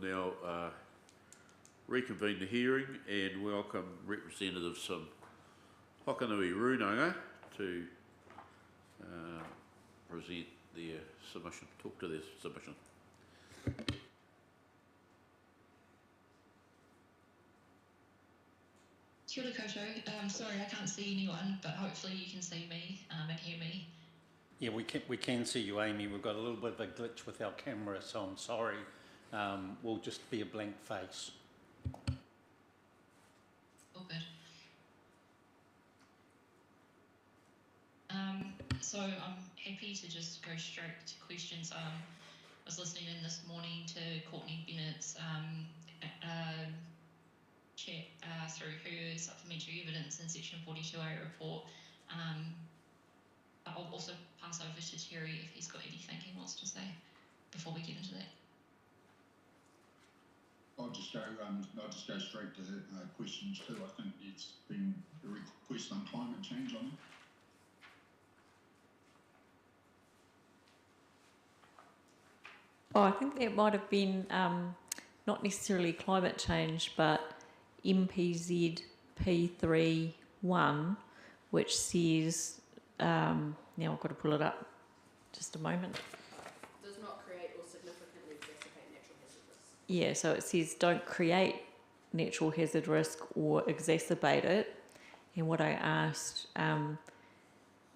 We'll now reconvene the hearing and welcome representatives from Hokanui Runanga to present their submission, talk to their submission. Kia ora koutou. Sorry, I can't see anyone, but hopefully you can see me and hear me. Yeah, we can see you, Amy. We've got a little bit of a glitch with our camera, so I'm sorry. We'll just be a blank face. All good. So I'm happy to just go straight to questions. I was listening in this morning to Courtney Bennett's chat through her supplementary evidence in section 42A report. I'll also pass over to Terry if he's got anything he wants to say before we get into that. I'll just go straight to questions too. I think it's been a request on climate change on it. Oh, I think that might have been not necessarily climate change, but MPZ P31, which says, now I've got to pull it up, just a moment. Does not create or significantly exacerbate natural hazard risk. Yeah, so it says don't create natural hazard risk or exacerbate it. And what I asked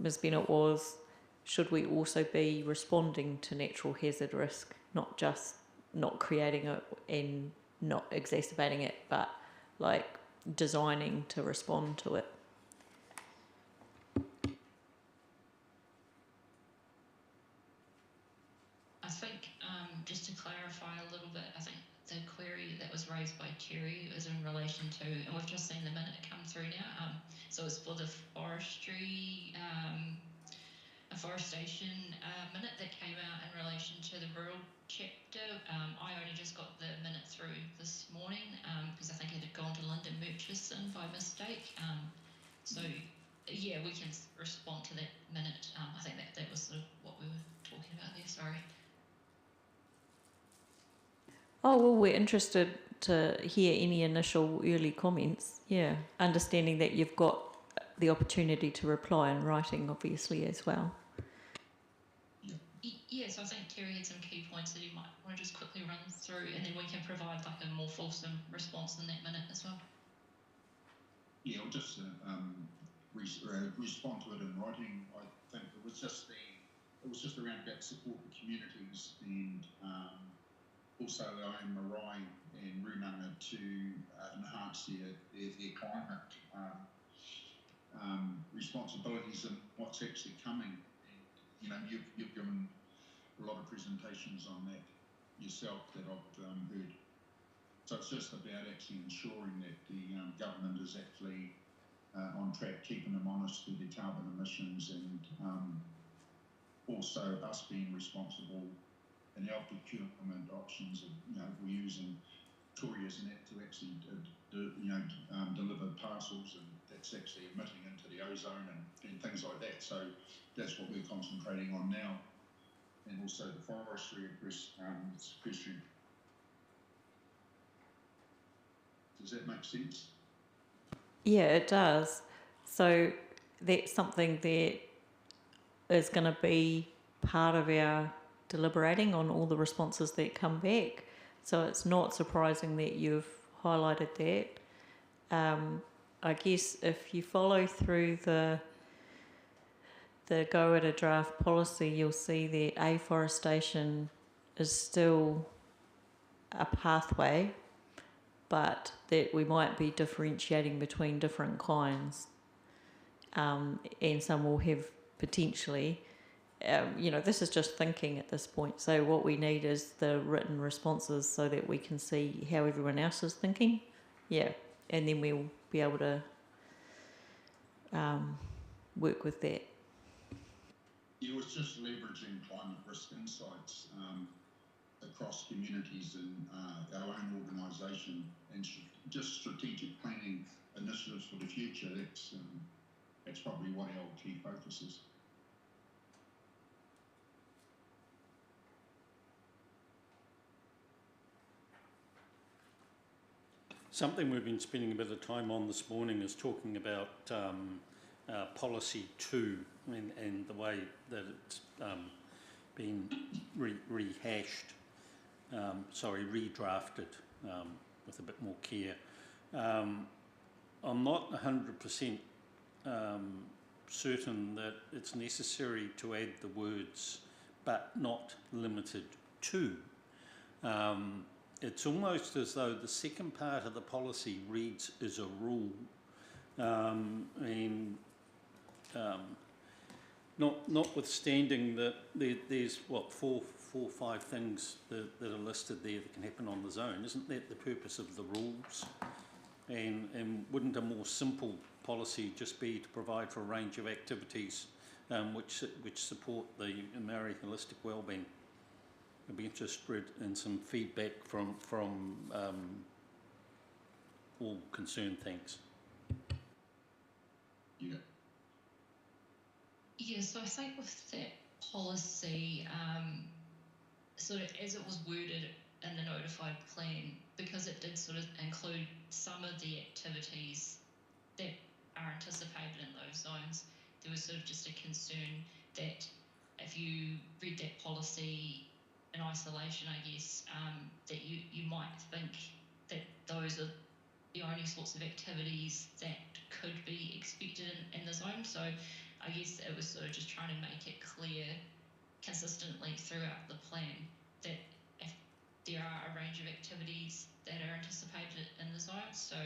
Ms Bennett was, should we also be responding to natural hazard risk, not just not creating it and not exacerbating it, but like designing to respond to it? I think just to clarify a little bit, I think the query that was raised by Terry is in relation to, and we've just seen the minute come through now, so it's for the forestry, afforestation minute that came out in relation to the rural chapter. I only just got the minute through this morning because I think it had gone to Linda Murchison by mistake. So yeah, we can respond to that minute. I think that was sort of what we were talking about there, sorry. Oh, well, we're interested to hear any initial early comments. Yeah, understanding that you've got the opportunity to reply in writing, obviously, as well. Yes, I think Terry had some key points that he might want to just quickly run through, and then we can provide like a more fulsome response in that minute as well. Yeah, I'll just respond to it in writing. I think it was just around about support the communities and also allowing Marae and Runanga to enhance their climate responsibilities and what's actually coming. And, you know, you've given a lot of presentations on that yourself that I've heard. So it's just about actually ensuring that the government is actually on track, keeping them honest with their carbon emissions, and also us being responsible in our procurement options of, you know, we're using couriers and that to actually deliver parcels, and that's actually emitting into the ozone and things like that. So that's what we're concentrating on now, and also the forestry question. Does that make sense? Yeah, it does. So that's something that is going to be part of our deliberating on all the responses that come back. So it's not surprising that you've highlighted that. I guess if you follow through the go at a draft policy, you'll see that afforestation is still a pathway, but that we might be differentiating between different kinds, and some will have potentially, you know, this is just thinking at this point. So what we need is the written responses so that we can see how everyone else is thinking. Yeah, and then we'll be able to work with that. It was just leveraging climate risk insights across communities and our own organisation, and just strategic planning initiatives for the future. That's probably what our key focus is. Something we've been spending a bit of time on this morning is talking about policy 2 and the way that it's been redrafted with a bit more care. I'm not 100% certain that it's necessary to add the words "but not limited to." It's almost as though the second part of the policy reads as a rule, notwithstanding that there's four or five things that are listed there that can happen on the zone. Isn't that the purpose of the rules? And wouldn't a more simple policy just be to provide for a range of activities which support the Maori holistic wellbeing? I'd be interested in some feedback from all concerned. Thanks. Yeah. Yeah, so I think with that policy, sort of as it was worded in the notified plan, because it did sort of include some of the activities that are anticipated in those zones, there was sort of just a concern that if you read that policy in isolation, I guess, that you might think that those are the only sorts of activities that could be expected in the zone. So I guess it was sort of just trying to make it clear consistently throughout the plan that if there are a range of activities that are anticipated in the zone. So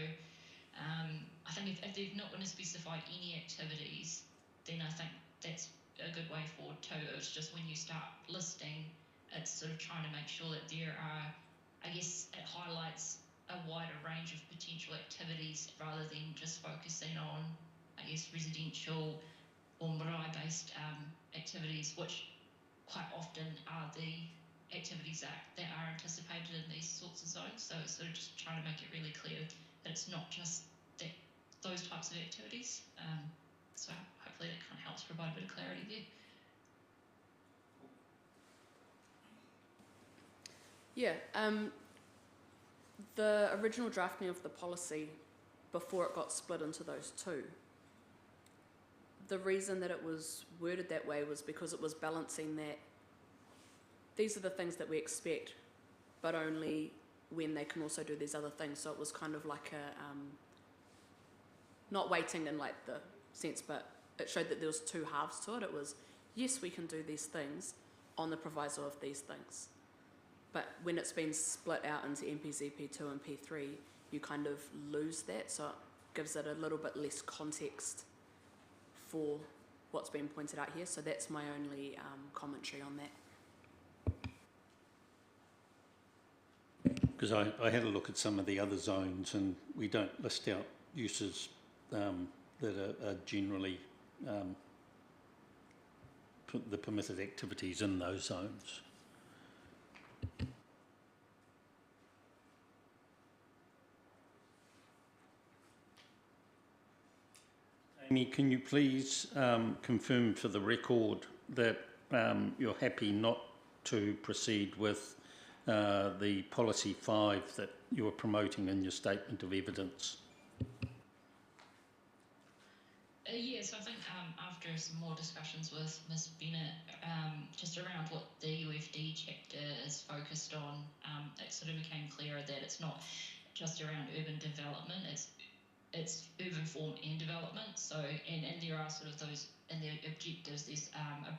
I think if they're not going to specify any activities, then I think that's a good way forward too. It's just when you start listing, it's sort of trying to make sure that there are, I guess it highlights a wider range of potential activities rather than just focusing on, I guess, residential or marae-based activities, which quite often are the activities that are anticipated in these sorts of zones. So it's sort of just trying to make it really clear that it's not just those types of activities. So hopefully that kind of helps provide a bit of clarity there. Yeah, the original drafting of the policy, before it got split into those two, the reason that it was worded that way was because it was balancing that these are the things that we expect, but only when they can also do these other things. So it was kind of like a, not waiting in like the sense, but it showed that there was two halves to it. It was, yes, we can do these things on the proviso of these things. But when it's been split out into MPZ P2 and P3, you kind of lose that. So it gives it a little bit less context for what's been pointed out here. So that's my only commentary on that. Because I had a look at some of the other zones and we don't list out uses that are generally the permitted activities in those zones. Amy, can you please confirm for the record that you're happy not to proceed with the policy 5 that you were promoting in your statement of evidence? Yes, I think after some more discussions with Ms. Bennett, just around what the UFD chapter is focused on, it sort of became clearer that it's not just around urban development, it's urban form and development. So, and there are sort of those, in the objectives, there's a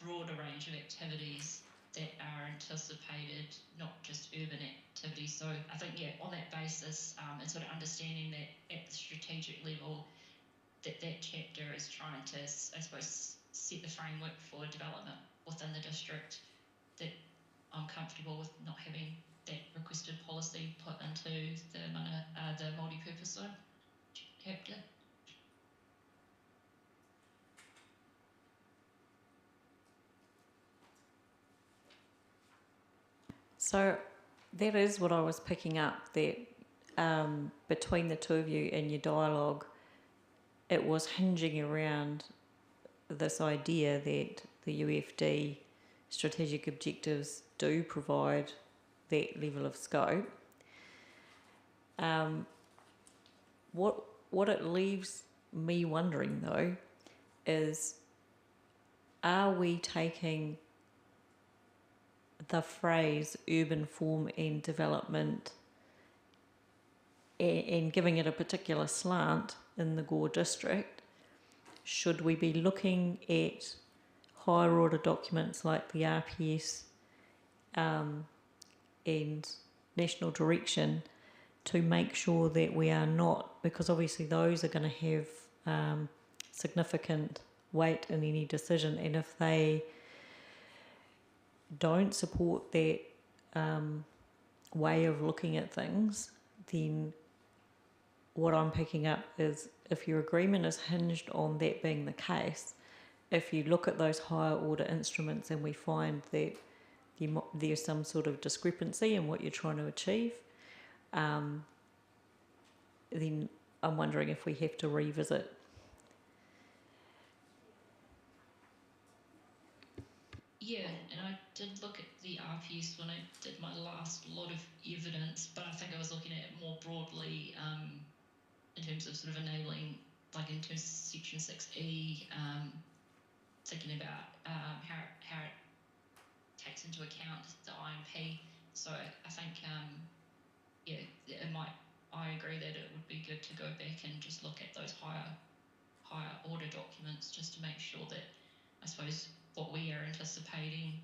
broader range of activities that are anticipated, not just urban activities. So I think, yeah, on that basis, and sort of understanding that at the strategic level, that chapter is trying to, I suppose, set the framework for development within the district, that I'm comfortable with not having that requested policy put into the multi-purpose zone chapter. So that is what I was picking up, that between the two of you in your dialogue, it was hinging around this idea that the UFD strategic objectives do provide that level of scope. what it leaves me wondering though is, are we taking the phrase urban form and development and giving it a particular slant in the Gore district? Should we be looking at higher order documents like the RPS and national direction to make sure that we are not, because obviously those are going to have significant weight in any decision, and if they don't support that way of looking at things, then what I'm picking up is, if your agreement is hinged on that being the case, if you look at those higher order instruments and we find that there's some sort of discrepancy in what you're trying to achieve, then I'm wondering if we have to revisit. Yeah, and I did look at the RPS when I did my last lot of evidence, but I think I was looking at it more broadly in terms of sort of enabling, like in terms of Section 6E, thinking about how it takes into account the IMP. So I think, yeah, I agree that it would be good to go back and just look at those higher order documents, just to make sure that, I suppose, what we are anticipating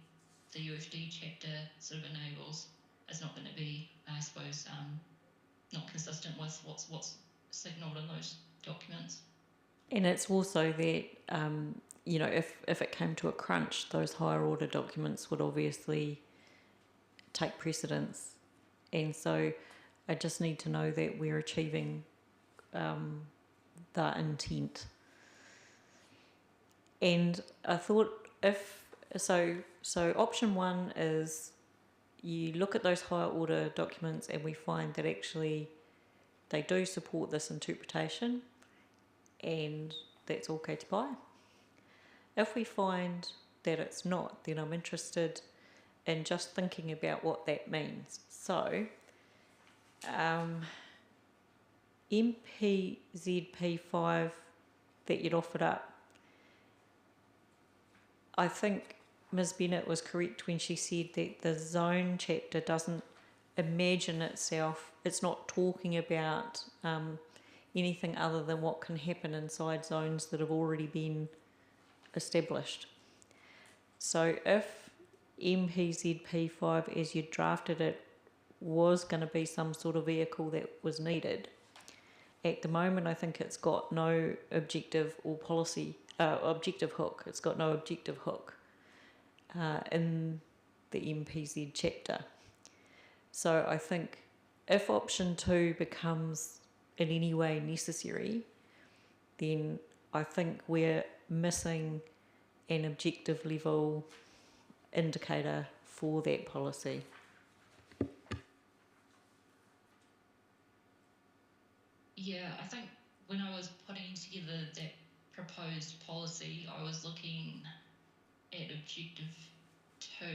the UFD chapter sort of enables is not going to be, I suppose, not consistent with what's signalled in those documents. And it's also that, you know, if it came to a crunch, those higher order documents would obviously take precedence. And so I just need to know that we're achieving the intent. And I thought so option one is you look at those higher order documents and we find that actually they do support this interpretation, and that's okay to buy. If we find that it's not, then I'm interested in just thinking about what that means. So, MPZP5 that you'd offered up, I think Ms. Bennett was correct when she said that the zone chapter doesn't imagine itself, it's not talking about anything other than what can happen inside zones that have already been established. So if MPZP5 as you drafted it was going to be some sort of vehicle that was needed, at the moment I think it's got no objective or policy, objective hook. It's got no objective hook in the MPZ chapter. So I think if option 2 becomes in any way necessary, then I think we're missing an objective level indicator for that policy. Yeah, I think when I was putting together that proposed policy, I was looking at objective 2,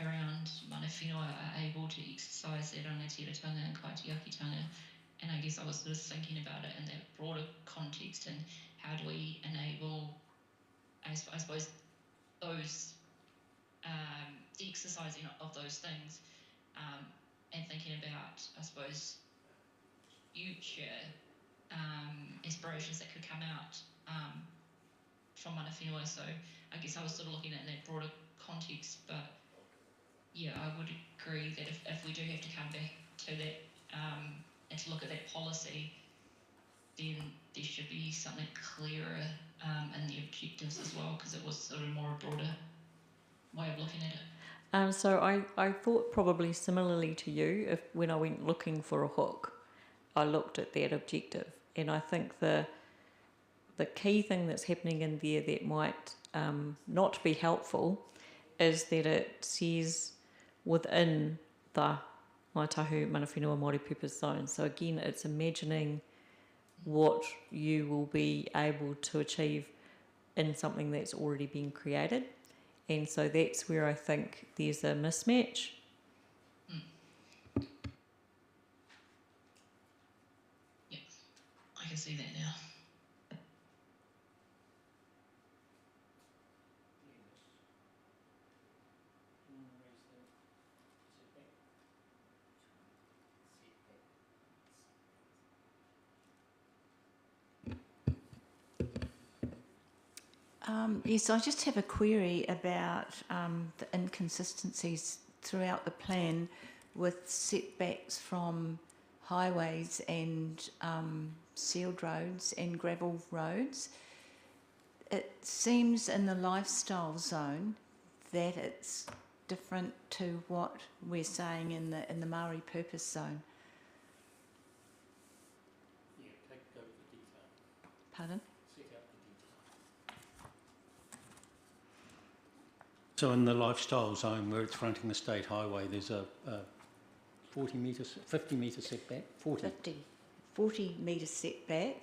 around mana whenua are able to exercise their rangatiratanga and kaitiakitanga, and I guess I was sort of thinking about it in that broader context, and how do we enable, I suppose, those, the exercising of those things, and thinking about, I suppose, future aspirations that could come out from mana whenua. So I guess I was sort of looking at in that broader context, but yeah, I would agree that if we do have to come back to that and to look at that policy, then there should be something clearer in the objectives as well, because it was sort of more a broader way of looking at it. So I thought probably similarly to you, when I went looking for a hook, I looked at that objective, and I think the key thing that's happening in there that might not be helpful is that it says within the Ngāi Tahu mana whenua Māori purpose zone. So again, it's imagining what you will be able to achieve in something that's already been created. And so that's where I think there's a mismatch. see that now. Yes, I just have a query about the inconsistencies throughout the plan with setbacks from highways and sealed roads and gravel roads. It seems in the lifestyle zone that it's different to what we're saying in the Maori purpose zone. Yeah, go with the detail. Pardon? Set out the detail. So in the lifestyle zone where it's fronting the state highway, there's a 50 metre setback, 40 metre setback,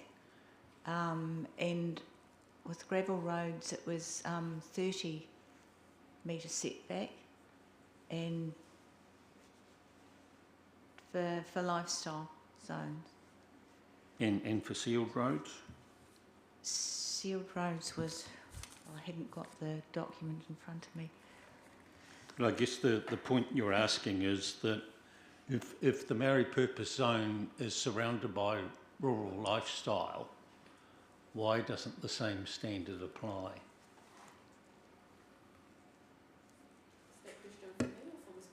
and with gravel roads it was 30 metre setback, and for lifestyle zones. And for sealed roads? Sealed roads was, I hadn't got the document in front of me. Well, I guess the point you're asking is that if the Maori purpose zone is surrounded by rural lifestyle, why doesn't the same standard apply? Is that question for me or for Ms.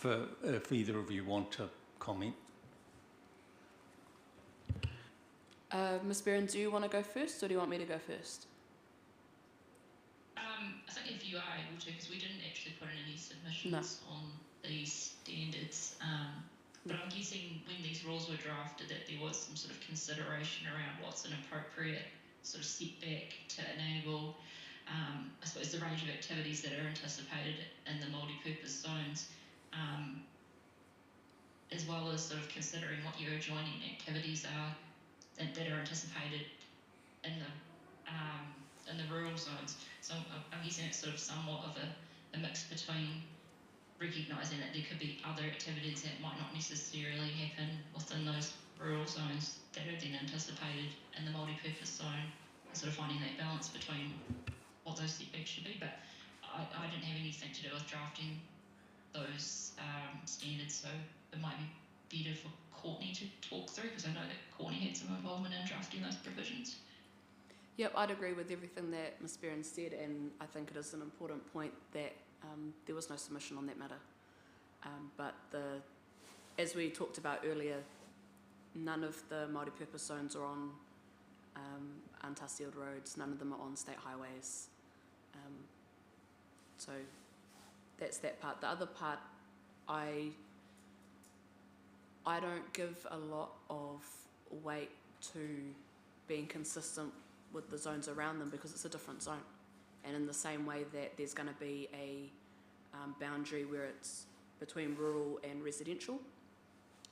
Barron? If either of you want to comment. Ms. Barron, do you want to go first or do you want me to go first? I think if you are able to, because we didn't actually put in any submissions on these standards, but I'm guessing when these rules were drafted that there was some sort of consideration around what's an appropriate sort of setback to enable, I suppose, the range of activities that are anticipated in the multi-purpose zones, as well as sort of considering what your adjoining activities are that are anticipated in the rural zones. So I'm guessing it's sort of somewhat of a mix between recognising that there could be other activities that might not necessarily happen within those rural zones that are then anticipated in the multi-purpose zone, and sort of finding that balance between what those setbacks should be. But I didn't have anything to do with drafting those standards, so it might be better for Courtney to talk through, because I know that Courtney had some involvement in drafting those provisions. Yep, I'd agree with everything that Ms. Barron said, and I think it is an important point that there was no submission on that matter. But as we talked about earlier, none of the multi-purpose zones are on unsealed roads, none of them are on state highways. So that's that part. The other part, I don't give a lot of weight to being consistent with the zones around them because it's a different zone. And in the same way that there's going to be a boundary where it's between rural and residential,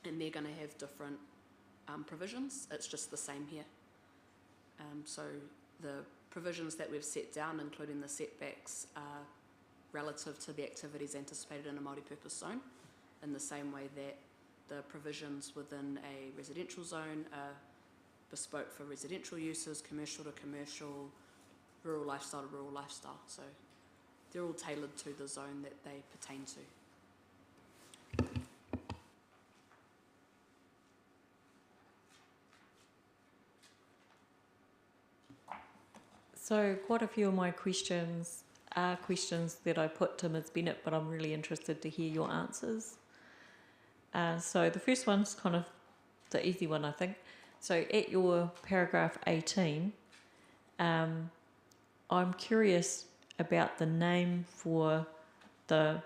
and they're going to have different provisions, it's just the same here. So the provisions that we've set down, including the setbacks, are relative to the activities anticipated in a multi-purpose zone, in the same way that the provisions within a residential zone are bespoke for residential uses, commercial to commercial, rural lifestyle to rural lifestyle. So they're all tailored to the zone that they pertain to. So quite a few of my questions are questions that I put to Ms. Bennett, but I'm really interested to hear your answers. So the first one's kind of the easy one, I think. So at your paragraph 18, I'm curious about the name for the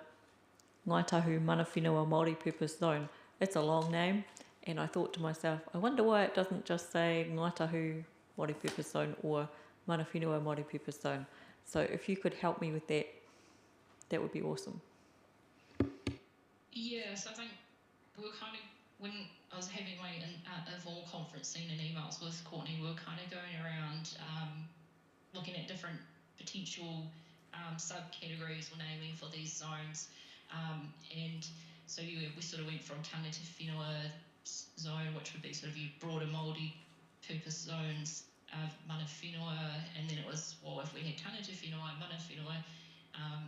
Ngaitahu Manawhenua multi-purpose zone. It's a long name, and I thought to myself, I wonder why it doesn't just say Ngaitahu multi-purpose zone or Manawhenua multi-purpose zone. So if you could help me with that, that would be awesome. Yeah, so I think we were kind of, when I was having my informal conferencing and emails with Courtney, we were kind of going around looking at different potential subcategories or naming for these zones. And so we sort of went from Tangata Whenua zone, which would would be sort of your broader multi-purpose zones of mana whenua, and then it was, well, if we had tangata whenua, mana whenua,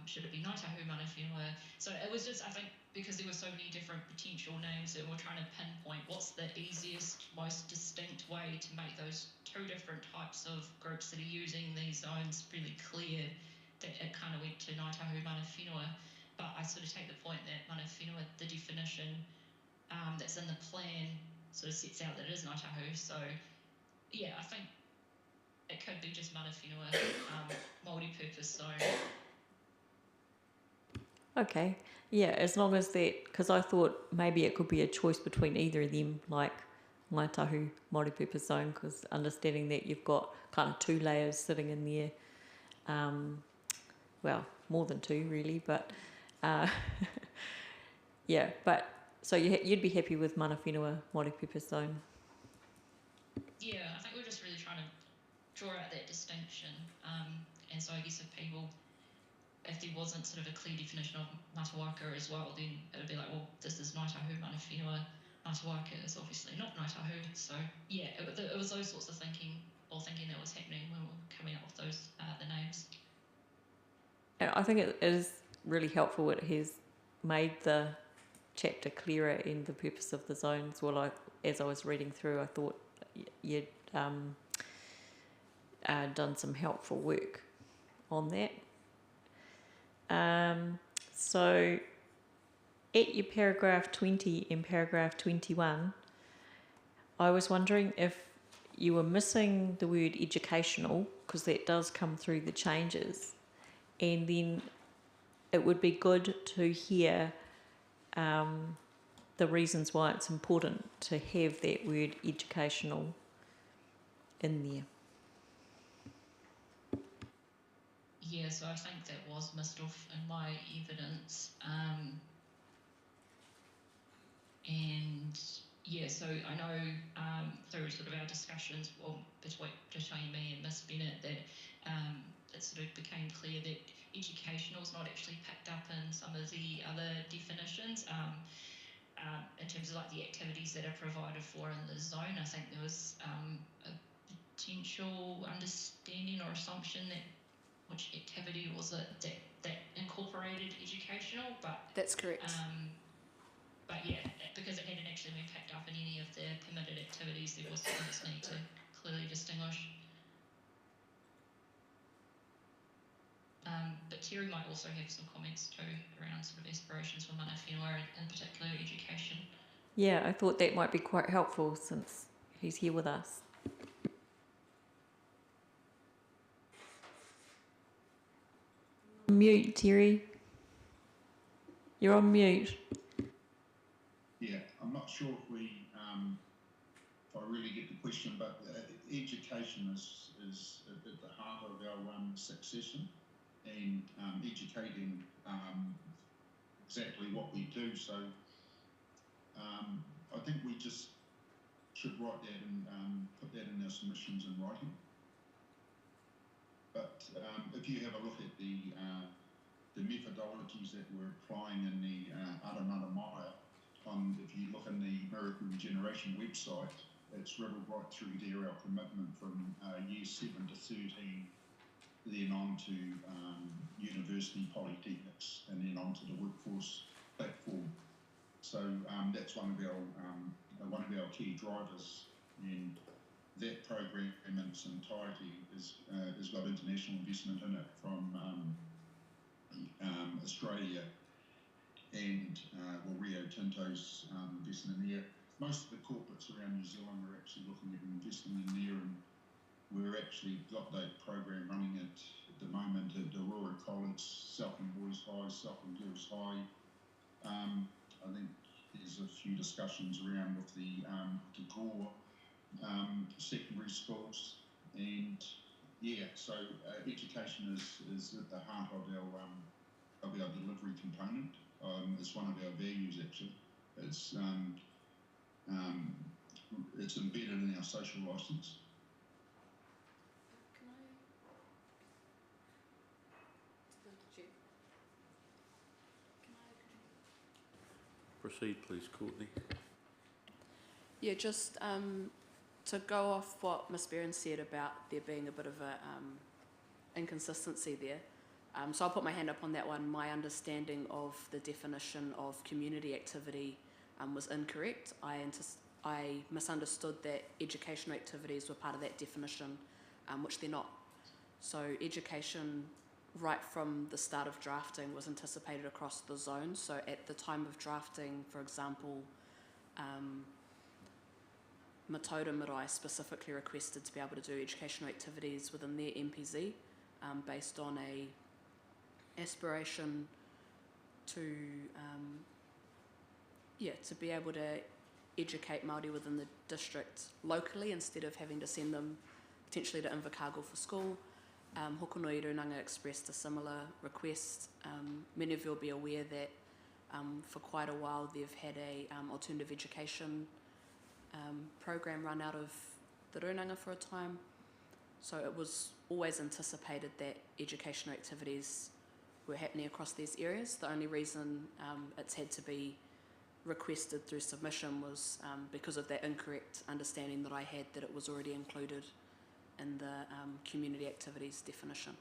should it be Ngāi Tahu mana whenua? So it was just, I think, because there were so many different potential names that we're trying to pinpoint what's the easiest, most distinct way to make those two different types of groups that are using these zones really clear, that it kind of went to Ngāi Tahu mana whenua. But I sort of take the point that mana whenua, the definition that's in the plan, sort of sets out that it is Ngāi Tahu. So yeah, I think it could be just mana whenua, multi-purpose zone. Okay, yeah, as long as that, because I thought maybe it could be a choice between either of them, like Ngāi Tahu multi-purpose zone, because understanding that you've got kind of two layers sitting in there, well, more than two really, but yeah, but so you'd be happy with mana whenua multi-purpose zone? Yeah, I think we're just really trying to draw out that distinction, and so I guess if there wasn't sort of a clear definition of Matawaka as well, then it would be like, well, this is Ngāi Tahu mana whenua, Matawaka is obviously not Ngāi Tahu. So yeah, it was those sorts of thinking that was happening when we were coming up with those the names. And I think it is really helpful. It has made the chapter clearer in the purpose of the zones. Well, as I was reading through, I thought you'd done some helpful work on that. So at your paragraph 20 and paragraph 21, I was wondering if you were missing the word educational, because that does come through the changes, and then it would be good to hear the reasons why it's important to have that word educational in there. Yeah, so I think that was missed off in my evidence. And yeah, so I know through sort of our discussions, well, between me and Miss Bennett, that it sort of became clear that educational is not actually picked up in some of the other definitions. In terms of like the activities that are provided for in the zone, I think there was a potential understanding or assumption that which activity was it that incorporated educational, but That's correct. but yeah, because it hadn't actually been picked up in any of the permitted activities, there was this need to clearly distinguish. But Terry might also have some comments too around sort of aspirations for mana whenua, in particular education. Yeah, I thought that might be quite helpful since he's here with us. Mute, Terry. You're on mute. Yeah, I'm not sure if if I really get the question, but education is at the heart of our succession, and educating exactly what we do. So I think we just should write that and put that in our submissions in writing. But if you have a look at the methodologies that we're applying in the Aramara Maya, if you look in the Miracle Regeneration website, it's riddled right through there, our commitment from year 7 to 13, then on to university polytechnics, and then on to the workforce platform. So that's one of our key drivers, and that program in its entirety has got international investment in it from Australia, and Rio Tinto's investing in there. Most of the corporates around New Zealand are actually looking at investing in there, and we're actually got that program running at the moment at Aurora College, Southland Boys High, Southland Girls High. I think there's a few discussions around with the Gore secondary schools, and yeah, so education is at the heart of our delivery component. It's one of our values actually. It's embedded in our social license. Proceed, please, Courtney. Yeah, just to go off what Ms. Beran said about there being a bit of a inconsistency there. So I'll put my hand up on that one. My understanding of the definition of community activity was incorrect. I misunderstood that educational activities were part of that definition, which they're not. So education, right from the start of drafting, was anticipated across the zone. So at the time of drafting, for example, Matoda Marae specifically requested to be able to do educational activities within their MPZ based on a aspiration to be able to educate Māori within the district locally instead of having to send them potentially to Invercargill for school. Hokonui Runanga expressed a similar request. Many of you will be aware that for quite a while they've had a alternative education program run out of the Runanga for a time. So it was always anticipated that educational activities were happening across these areas. The only reason it's had to be requested through submission was because of that incorrect understanding that I had that it was already included in the community activities definition.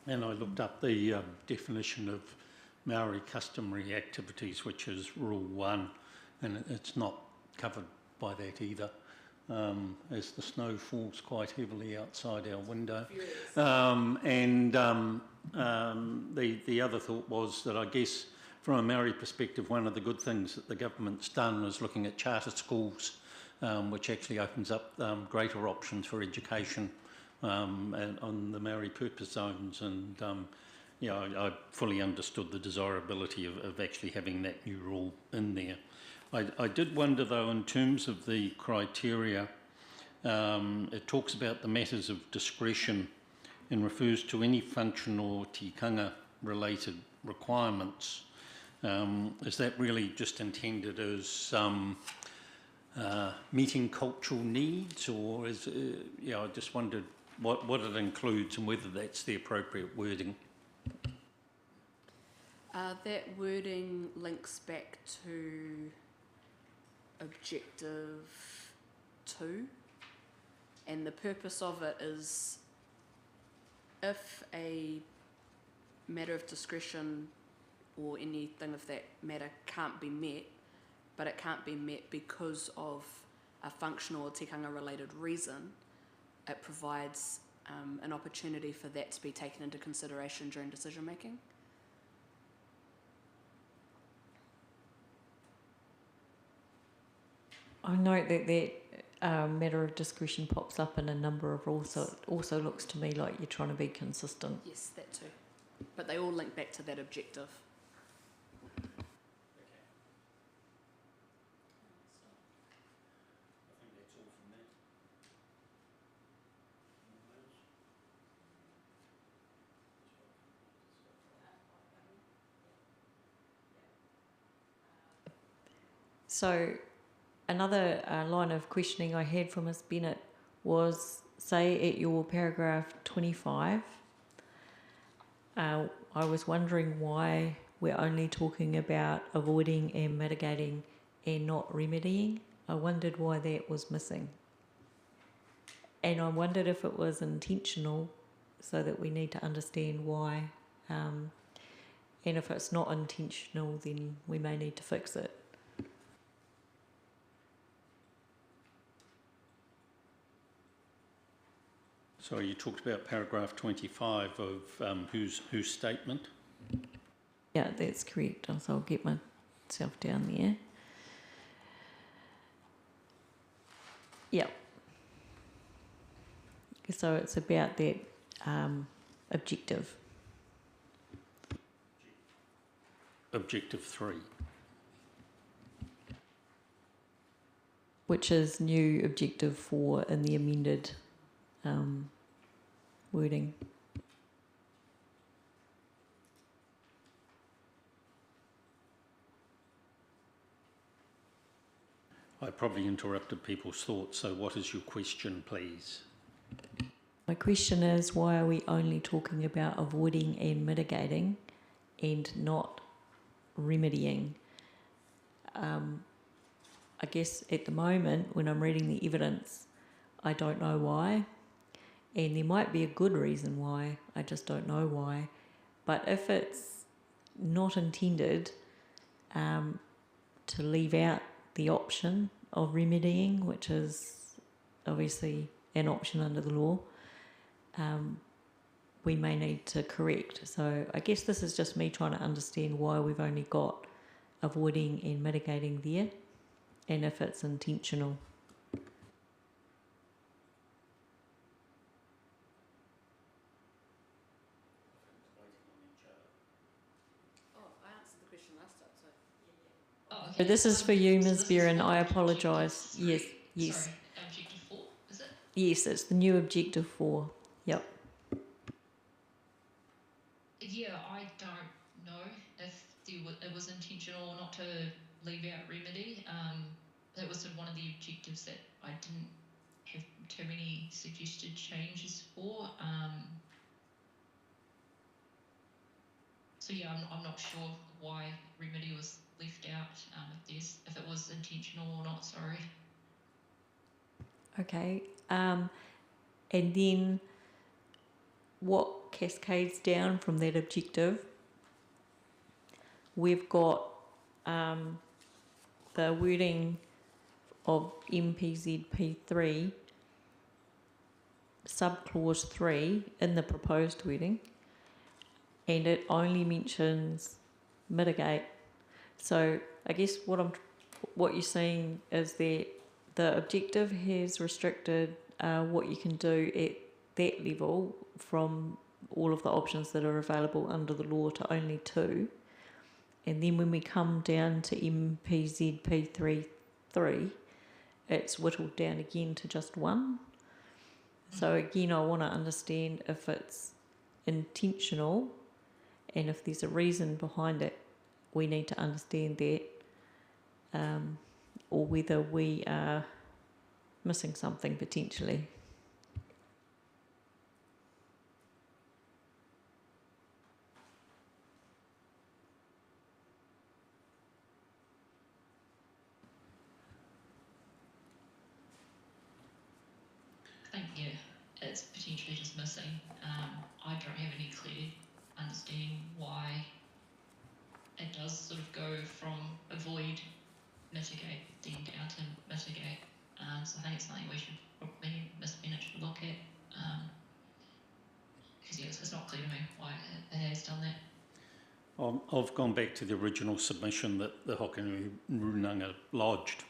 And I looked up the definition of Maori customary activities, which is Rule 1, and it's not covered by that either, as the snow falls quite heavily outside our window. The other thought was that I guess from a Maori perspective, one of the good things that the government's done is looking at charter schools, which actually opens up greater options for education and on the Maori purpose zones. And I fully understood the desirability of actually having that new rule in there. I did wonder though, in terms of the criteria, it talks about the matters of discretion and refers to any function or tikanga related requirements. Is that really just intended as meeting cultural needs, or is I just wondered what it includes and whether that's the appropriate wording. That wording links back to Objective 2, and the purpose of it is if a matter of discretion or anything of that matter can't be met, but it can't be met because of a functional or tikanga related reason, it provides an opportunity for that to be taken into consideration during decision making. I note that matter of discretion pops up in a number of rules, so it also looks to me like you're trying to be consistent. Yes, that too. But they all link back to that objective. So another line of questioning I had from Ms. Bennett was, say at your paragraph 25, I was wondering why we're only talking about avoiding and mitigating and not remedying. I wondered why that was missing. And I wondered if it was intentional, so that we need to understand why. And if it's not intentional, then we may need to fix it. So you talked about paragraph 25 of whose statement? Yeah, that's correct. So I'll get myself down there. Yep. So it's about that objective. Objective 3. Which is new objective 4 in the amended wording. I probably interrupted people's thoughts, so what is your question, please? My question is, why are we only talking about avoiding and mitigating and not remedying? I guess at the moment, when I'm reading the evidence, I don't know why. And there might be a good reason why, I just don't know why. But if it's not intended to leave out the option of remedying, which is obviously an option under the law, we may need to correct. So I guess this is just me trying to understand why we've only got avoiding and mitigating there, and if it's intentional. Oh, I answered the question last time, so. Oh, So okay. this is for you, So Ms. this is Beran. for I objective apologise. three. Yes, yes. Sorry, objective 4, is it? Yes, it's the new objective 4. Yep. Yeah, I don't know if it was intentional or not to leave out remedy. That was sort of one of the objectives that I didn't have too many suggested changes for. So yeah, I'm not sure why remedy was left out. If it was intentional or not. Sorry. Okay. And then what cascades down from that objective? We've got the wording of MPZP3, subclause 3 in the proposed wording, and it only mentions mitigate. So I guess what you're saying is that the objective has restricted what you can do at that level from all of the options that are available under the law to only 2. And then when we come down to MPZP3, it's whittled down again to just 1. So again, I want to understand if it's intentional, and if there's a reason behind it, we need to understand that, or whether we are missing something potentially. I think, yeah, it's potentially just missing. I don't have any clear understanding why it does sort of go from avoid, mitigate, then down to mitigate. So I think it's something we should probably, Ms. Bennett should look at. Because yeah, it's not clear to me why it has done that. I've gone back to the original submission that the Hokanui Runanga lodged,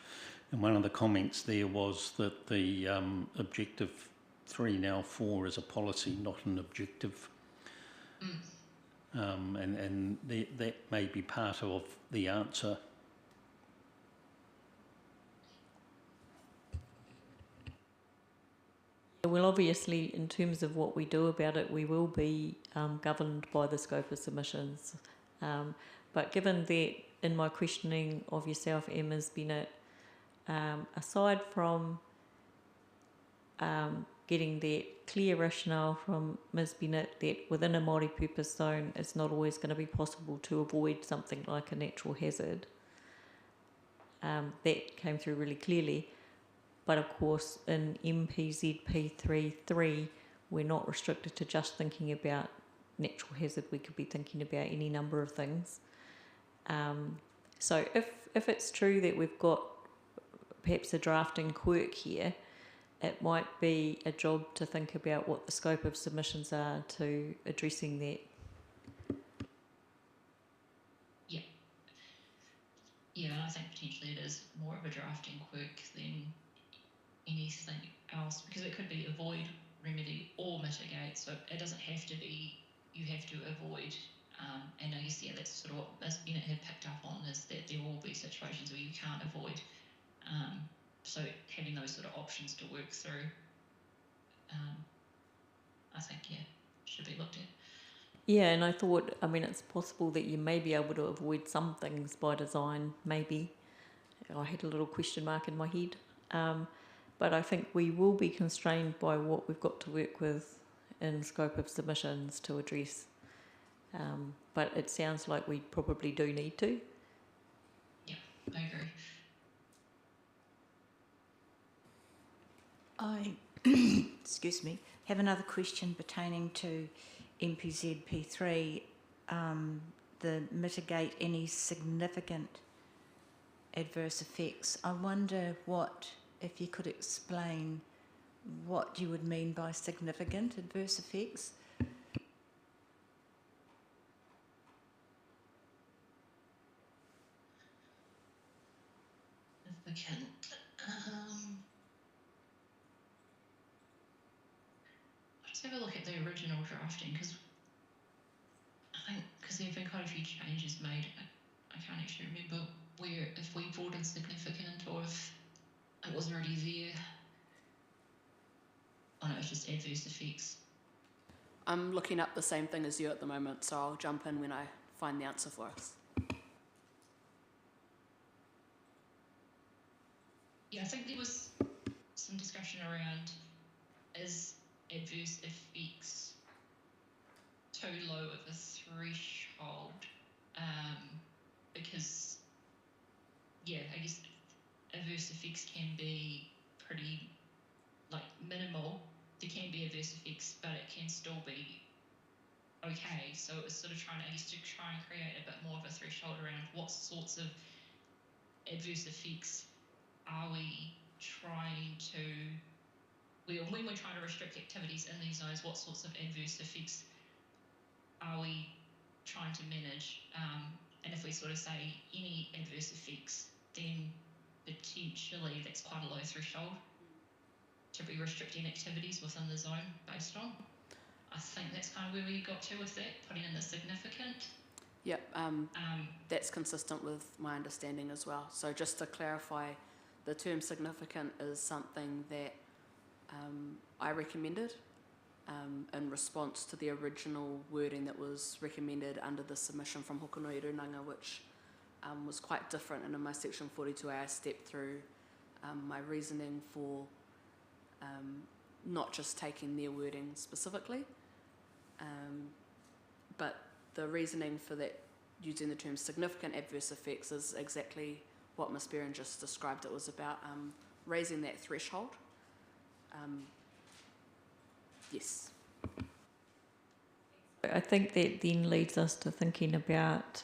and one of the comments there was that the objective 3, now 4, is a policy, not an objective. And that may be part of the answer. Well, obviously, in terms of what we do about it, we will be governed by the scope of submissions. But given that in my questioning of yourself, Ms. Bennett, aside from getting that clear rationale from Ms. Bennett that within a multi-purpose zone it's not always going to be possible to avoid something like a natural hazard, that came through really clearly. But of course, in MPZP3, we're not restricted to just thinking about natural hazard. We could be thinking about any number of things. So if it's true that we've got perhaps a drafting quirk here, it might be a job to think about what the scope of submissions are to addressing that. Yeah, and I think potentially it is more of a drafting quirk than anything else, because it could be avoid, remedy, or mitigate. So it doesn't have to be you have to avoid. And I guess, yeah, that's sort of what Ms. Bennett had picked up on, is that there will be situations where you can't avoid. So having those sort of options to work through, I think, yeah, should be looked at. Yeah, and I thought, I mean, it's possible that you may be able to avoid some things by design, maybe. I had a little question mark in my head. But I think we will be constrained by what we've got to work with in scope of submissions to address. But it sounds like we probably do need to. Yeah, I agree. I, excuse me, have another question pertaining to MPZ P3, the mitigate any significant adverse effects. I wonder if you could explain what you would mean by significant adverse effects. Significant. Let's have a look at the original drafting because I think there have been quite a few changes made. I can't actually remember if we brought in significant or if it was already there. Oh no, it's just adverse effects. I'm looking up the same thing as you at the moment, so I'll jump in when I find the answer for us. Yeah, I think there was some discussion around is adverse effects too low of a threshold, because yeah, I guess adverse effects can be pretty minimal. There can be adverse effects, but it can still be okay. So it's sort of trying to try and create a bit more of a threshold around what sorts of adverse effects are we trying to, when we're trying to restrict activities in these zones, what sorts of adverse effects are we trying to manage? And if we sort of say any adverse effects, then potentially that's quite a low threshold to be restricting activities within the zone based on. I think that's kind of where we got to with that, putting in the significant. Yep, that's consistent with my understanding as well. So just to clarify, the term significant is something that I recommended in response to the original wording that was recommended under the submission from Hokonui Runanga, which was quite different. And in my section 42A, I stepped through my reasoning for not just taking their wording specifically, but the reasoning for that using the term significant adverse effects is exactly what Ms. Berrin just described. It was about raising that threshold. Yes. I think that then leads us to thinking about,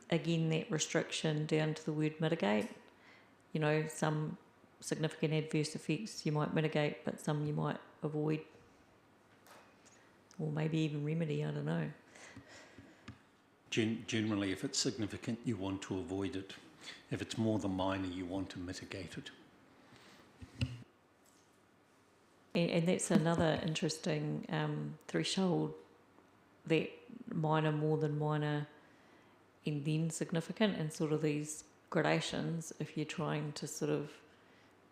again, that restriction down to the word mitigate. You know, some significant adverse effects you might mitigate, but some you might avoid, or maybe even remedy, I don't know. Generally, if it's significant, you want to avoid it. If it's more than minor, you want to mitigate it. And that's another interesting threshold, that minor, more than minor, and then significant, and sort of these gradations, if you're trying to sort of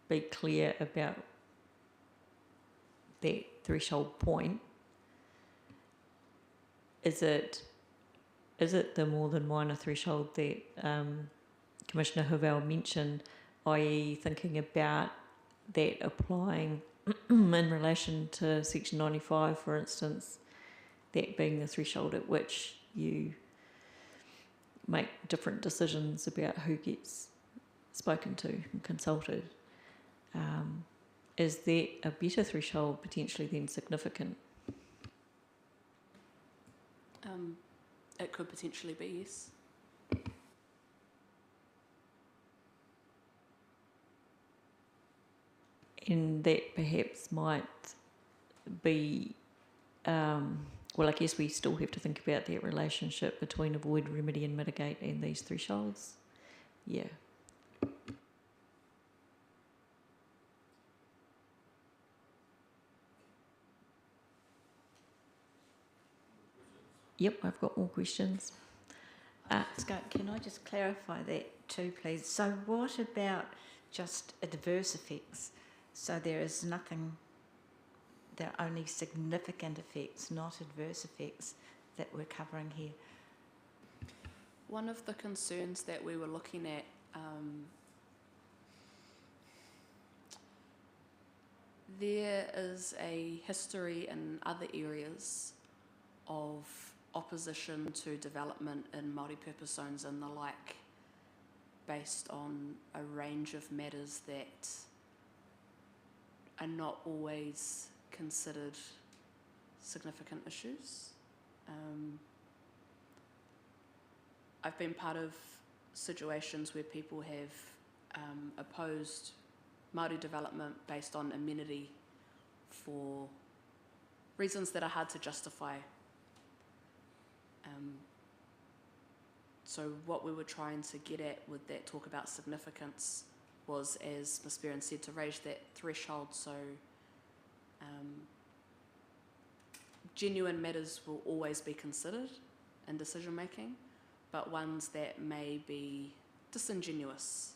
be clear about that threshold point. Is it the more than minor threshold that Commissioner Havell mentioned, i.e. thinking about that applying in relation to Section 95, for instance, that being the threshold at which you make different decisions about who gets spoken to and consulted? Is that a better threshold potentially than significant? It could potentially be, yes. And that perhaps might be, well, I guess we still have to think about that relationship between avoid, remedy and mitigate and these thresholds. Yeah. Yep, I've got more questions. Scott, can I just clarify that too, please? So what about just adverse effects? So there is nothing, there are only significant effects, not adverse effects, that we're covering here. One of the concerns that we were looking at there is a history in other areas of opposition to development in multi-purpose zones and the like, based on a range of matters that are not always considered significant issues. I've been part of situations where people have opposed Māori development based on amenity for reasons that are hard to justify. So what we were trying to get at with that talk about significance was, as Ms. Barron said, to raise that threshold so genuine matters will always be considered in decision making, but ones that may be disingenuous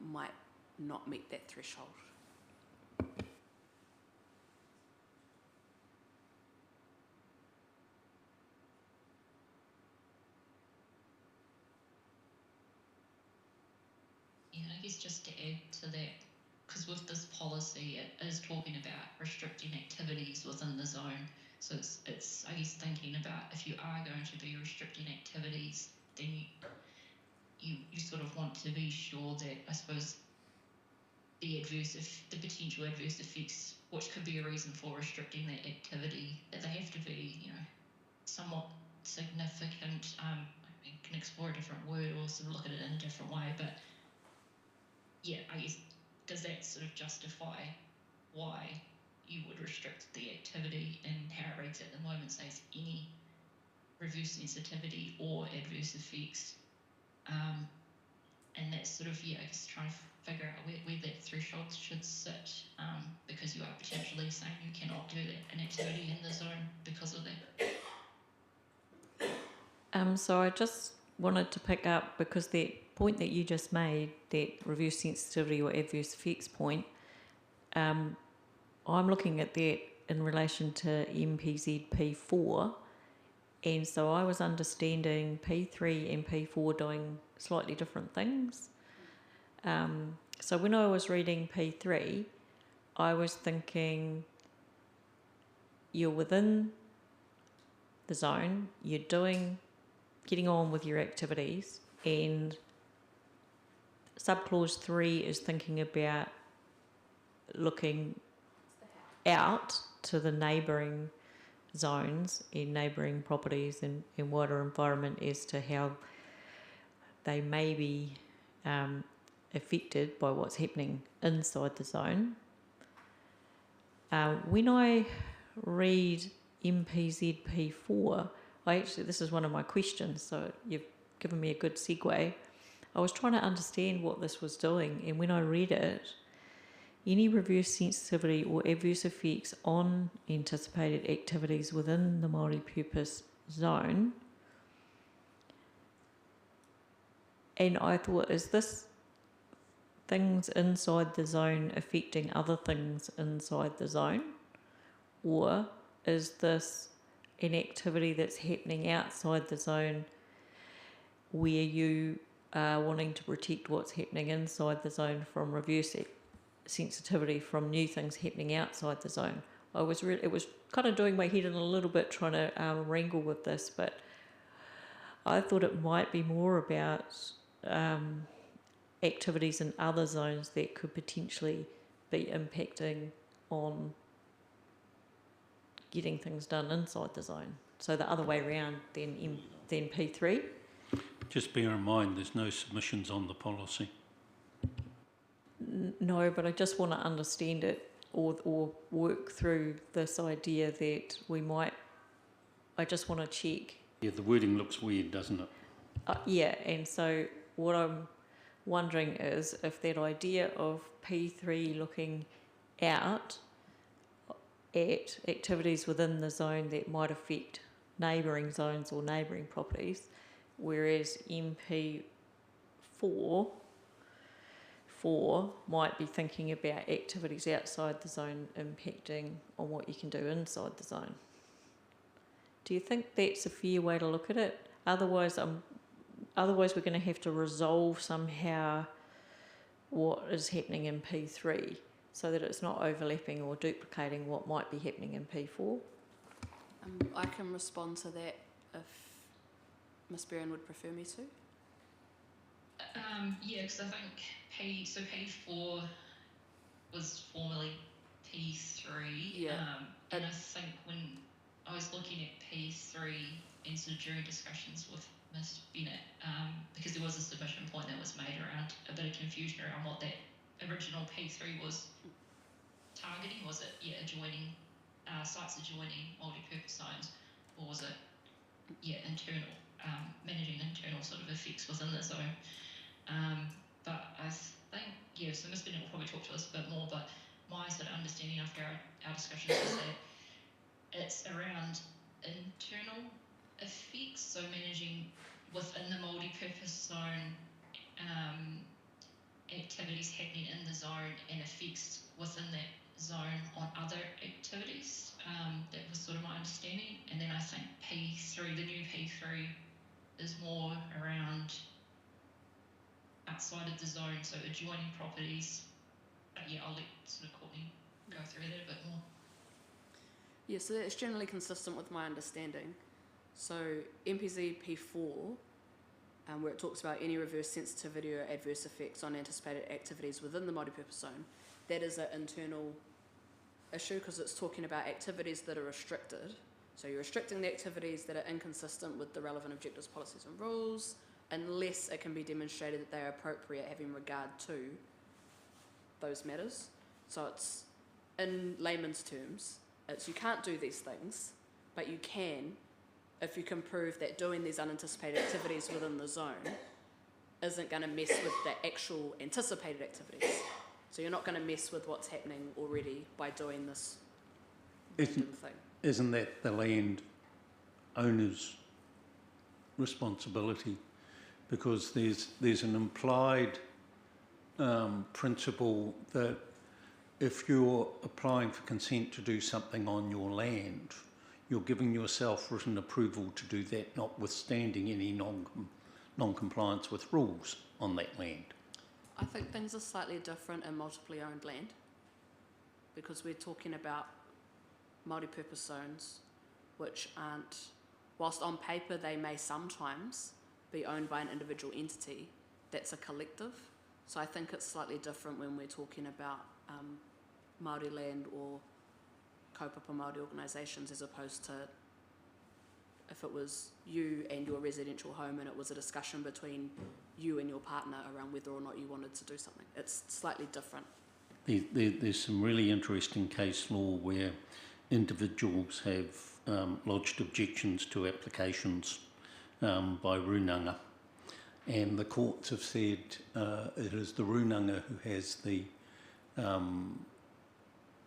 might not meet that threshold. Yeah, I guess just to add to that, because with this policy, it is talking about restricting activities within the zone. So it's I guess thinking about if you are going to be restricting activities, then you sort of want to be sure that, I suppose, the potential adverse effects, which could be a reason for restricting that activity, that they have to be, somewhat significant. I can explore a different word or sort of look at it in a different way, but yeah, I guess, does that sort of justify why you would restrict the activity? And how it reads at the moment says any reverse sensitivity or adverse effects. And that's sort of, I guess, trying to figure out where that threshold should sit, because you are potentially saying you cannot do an activity in the zone because of that. So I just wanted to pick up, because the point that you just made, that reverse sensitivity or adverse effects point, I'm looking at that in relation to MPZ P4, and so I was understanding P3 and P4 doing slightly different things. So when I was reading P3, I was thinking you're within the zone, you're getting on with your activities, and subclause 3 is thinking about looking out to the neighbouring zones and neighbouring properties and wider environment as to how they may be affected by what's happening inside the zone. When I read MPZP4, this is one of my questions, so you've given me a good segue. I was trying to understand what this was doing, and when I read it, any reverse sensitivity or adverse effects on anticipated activities within the Māori purpose zone. And I thought, is this things inside the zone affecting other things inside the zone? Or is this an activity that's happening outside the zone where you are wanting to protect what's happening inside the zone from reverse sensitivity from new things happening outside the zone? It was kind of doing my head in a little bit trying to wrangle with this, but I thought it might be more about activities in other zones that could potentially be impacting on getting things done inside the zone. So the other way around than P3. Just bear in mind there's no submissions on the policy. No, but I just want to understand it or work through this idea that I just want to check. Yeah, the wording looks weird, doesn't it? Yeah, and so what I'm wondering is if that idea of P3 looking out at activities within the zone that might affect neighbouring zones or neighbouring properties, whereas MP4 might be thinking about activities outside the zone impacting on what you can do inside the zone. Do you think that's a fair way to look at it? Otherwise we're going to have to resolve somehow what is happening in P3 so that it's not overlapping or duplicating what might be happening in P4. I can respond to that if Ms. Barron would prefer me to. Yeah, because I think P4 was formerly P3. Yeah. And I think when I was looking at P3 and sort of during discussions with Ms. Bennett, because there was a submission point that was made around a bit of confusion around what that original P3 was targeting. Was it, adjoining sites adjoining multi-purpose zones, or was it, internal, managing internal sort of effects within the zone? But I think, so Ms. Bennett will probably talk to us a bit more, but my sort of understanding of our discussions is that it's around internal effects, so managing within the multi-purpose zone activities happening in the zone and effects within that zone on other activities. That was sort of my understanding. And then I think P3, the new P3, is more around outside of the zone, so adjoining properties. But I'll let sort of Courtney go through that a bit more. Yeah, so it's generally consistent with my understanding. So MPZ P4, where it talks about any reverse sensitivity or adverse effects on anticipated activities within the multipurpose zone, that is an internal issue because it's talking about activities that are restricted. So you're restricting the activities that are inconsistent with the relevant objectives, policies and rules, unless it can be demonstrated that they are appropriate having regard to those matters. So it's, in layman's terms, it's you can't do these things, but you can if you can prove that doing these unanticipated activities within the zone isn't going to mess with the actual anticipated activities. So you're not going to mess with what's happening already by doing this random thing. Isn't that the land owner's responsibility? Because there's an implied principle that if you're applying for consent to do something on your land, you're giving yourself written approval to do that, notwithstanding any non-compliance with rules on that land. I think things are slightly different in multiply owned land because we're talking about multi-purpose zones which aren't, whilst on paper they may sometimes be owned by an individual entity, that's a collective. So I think it's slightly different when we're talking about Māori land or kaupapa Māori organisations as opposed to if it was you and your residential home and it was a discussion between you and your partner around whether or not you wanted to do something. It's slightly different. There's some really interesting case law where individuals have lodged objections to applications by runanga, and the courts have said it is the runanga who has the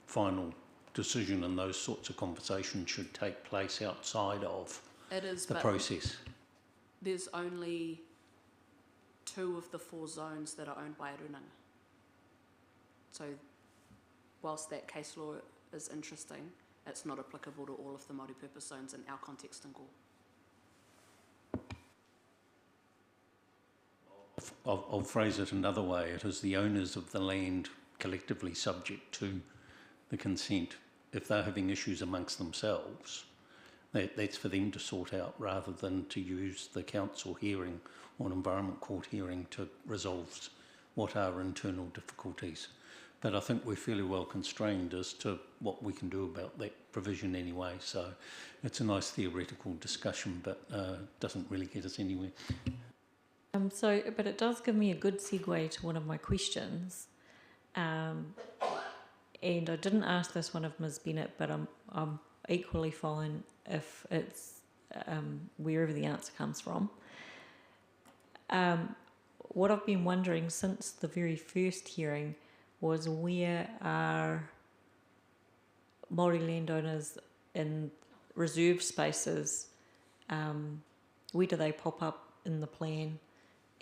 final decision, and those sorts of conversations should take place outside of the process. There's only 2 of the 4 zones that are owned by a runanga. So whilst that case law is interesting, it's not applicable to all of the multi-purpose zones in our context in Gore. I'll phrase it another way. It is the owners of the land collectively subject to the consent. If they're having issues amongst themselves, that's for them to sort out rather than to use the council hearing or an environment court hearing to resolve what are internal difficulties. But I think we're fairly well constrained as to what we can do about that provision anyway. So it's a nice theoretical discussion, but doesn't really get us anywhere. But it does give me a good segue to one of my questions. And I didn't ask this one of Ms. Bennett, but I'm equally fine if it's wherever the answer comes from. What I've been wondering since the very first hearing was where are Māori landowners in reserve spaces, where do they pop up in the plan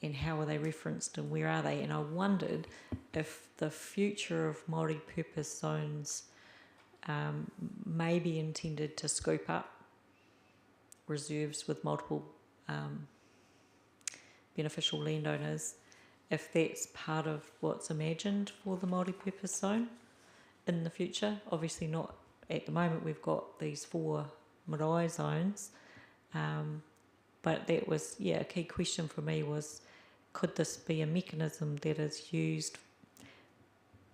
and how are they referenced and where are they? And I wondered if the future of Māori purpose zones may be intended to scoop up reserves with multiple beneficial landowners, if that's part of what's imagined for the multi-purpose zone in the future. Obviously not at the moment, we've got these 4 marae zones, but that was, a key question for me was, could this be a mechanism that is used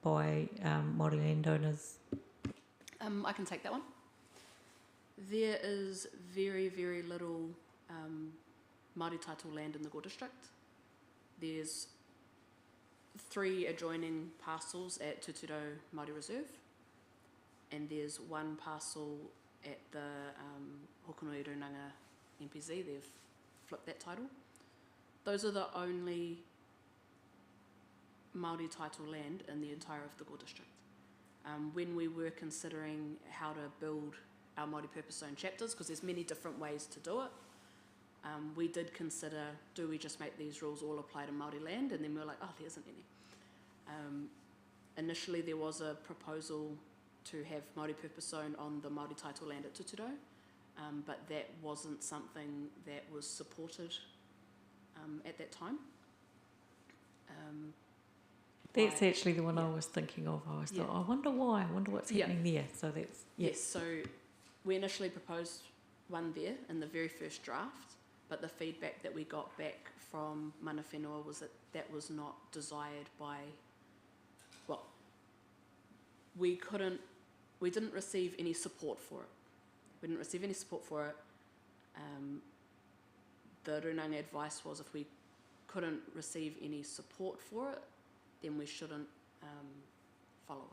by Māori landowners? I can take that one. There is very, very little Māori title land in the Gore District. There's 3 adjoining parcels at Tuturo Māori Reserve, and there's 1 parcel at the Hokonui Runanga MPZ. They've flipped that title. Those are the only Māori title land in the entire of the Gore District. When we were considering how to build our Māori purpose zone chapters, because there's many different ways to do it, we did consider, do we just make these rules all apply to Māori land? And then we were like, oh, there isn't any. Initially, there was a proposal to have Māori purpose zone on the Māori title land at Tuturo, but that wasn't something that was supported at that time. That's actually the one I was thinking of. I always thought, I wonder why, I wonder what's happening there. So that's, Yes, so we initially proposed one there in the very first draft, but the feedback that we got back from Mana Whenua was that that was not desired by, well, we didn't receive any support for it. We didn't receive any support for it. The Runanga advice was if we couldn't receive any support for it, then we shouldn't follow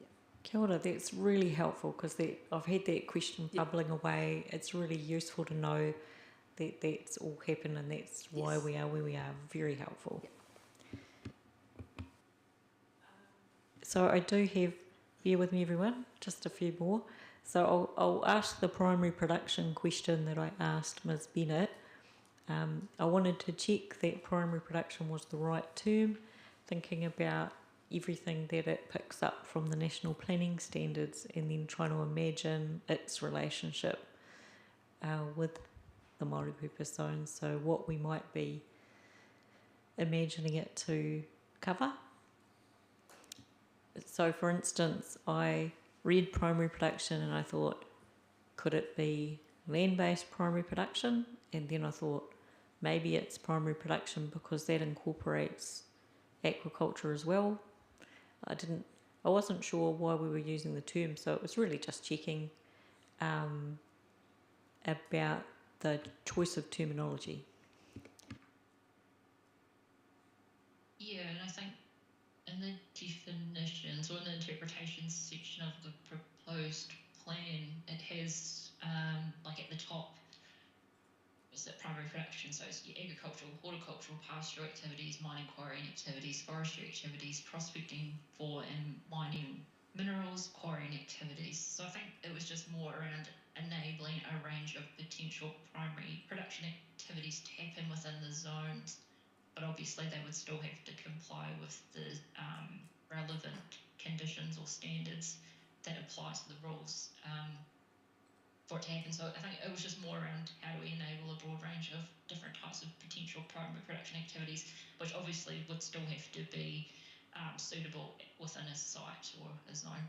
it. Kia ora, that's really helpful because I've had that question bubbling away. It's really useful to know that that's all happened and that's why we are where we are. Very helpful. So I do have, bear with me everyone, just a few more. So I'll ask the primary production question that I asked Ms Bennett. I wanted to check that primary production was the right term, thinking about everything that it picks up from the national planning standards and then trying to imagine its relationship with the Māori purpose zone, so what we might be imagining it to cover. So for instance, I read primary production and I thought, could it be land-based primary production? And then I thought, maybe it's primary production because that incorporates aquaculture as well. I wasn't sure why we were using the term, so it was really just checking about the choice of terminology. Yeah, and I think in the definitions or in the interpretations section of the proposed plan, it has like at the top, is it primary production? So it's your agricultural, horticultural, pastoral activities, mining, quarrying activities, forestry activities, prospecting for and mining minerals, quarrying activities. So I think it was just more around enabling a range of potential primary production activities to happen within the zones, but obviously they would still have to comply with the relevant conditions or standards that apply to the rules for it to happen. So I think it was just more around how do we enable a broad range of different types of potential primary production activities, which obviously would still have to be suitable within a site or a zone.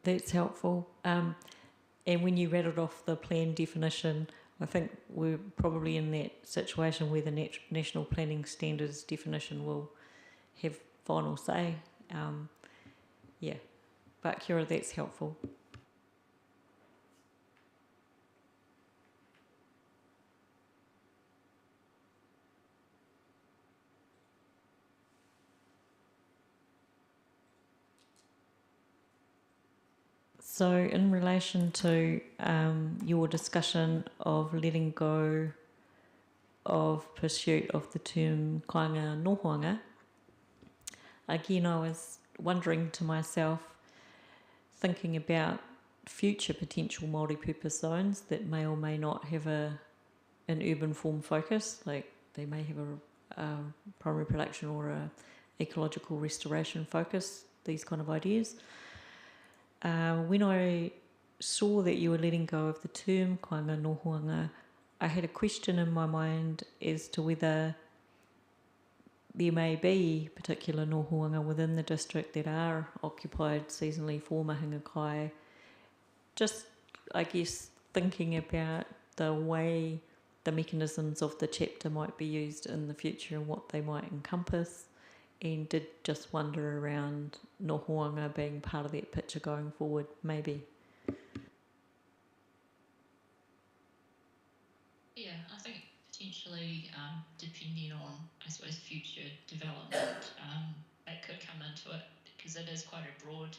That's helpful. And when you rattled off the plan definition, I think we're probably in that situation where the National Planning Standards definition will have final say. But Kia ora, that's helpful. So in relation to your discussion of letting go of pursuit of the term kāinga nohoanga, again I was wondering to myself, thinking about future potential multi-purpose zones that may or may not have an urban form focus, like they may have a primary production or a ecological restoration focus, these kind of ideas. When I saw that you were letting go of the term kāinga nohoanga, I had a question in my mind as to whether there may be particular nohoanga within the district that are occupied seasonally for mahinga kai. Just, I guess, thinking about the way the mechanisms of the chapter might be used in the future and what they might encompass, and did just wonder around Nohoanga being part of that picture going forward, maybe. Yeah, I think potentially, depending on, I suppose, future development, it could come into it because it is quite a broad,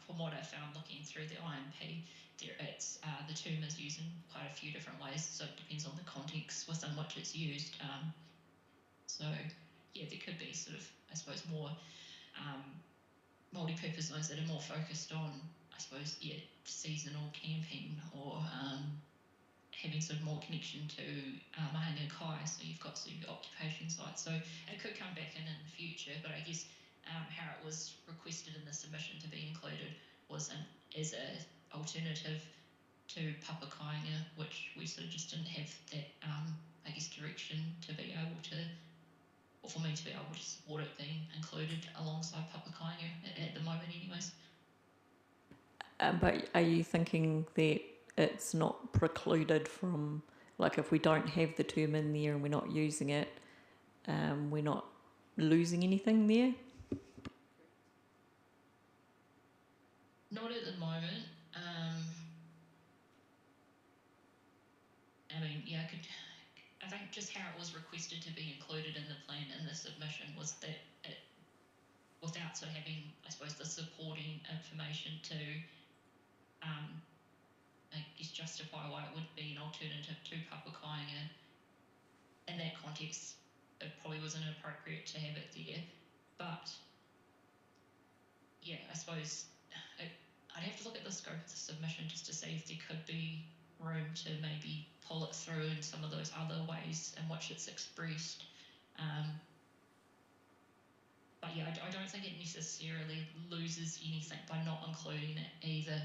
from what I found looking through the IMP, the term is used in quite a few different ways, so it depends on the context within which it's used. So, yeah, there could be sort of, I suppose, more multi-purpose zones that are more focused on, I suppose, yeah, seasonal camping or having sort of more connection to Mahanga Kai, so you've got sort of your occupation sites. So it could come back in the future, but I guess how it was requested in the submission to be included was as a alternative to Papakainga, which we sort of just didn't have that, I guess, direction to be able to, or for me to be able to support it being included alongside Papakainga at the moment anyways. But are you thinking that it's not precluded from, like if we don't have the term in there and we're not using it, we're not losing anything there? Not at the moment. I mean, yeah, I think just how it was requested to be included in the plan in the submission was that it, without sort of having, I suppose, the supporting information to, I guess, justify why it would be an alternative to Papakainga. In that context, it probably wasn't appropriate to have it there. But, yeah, I suppose I'd have to look at the scope of the submission just to see if there could be room to maybe pull it through in some of those other ways in which it's expressed. But yeah, I don't think it necessarily loses anything by not including it either.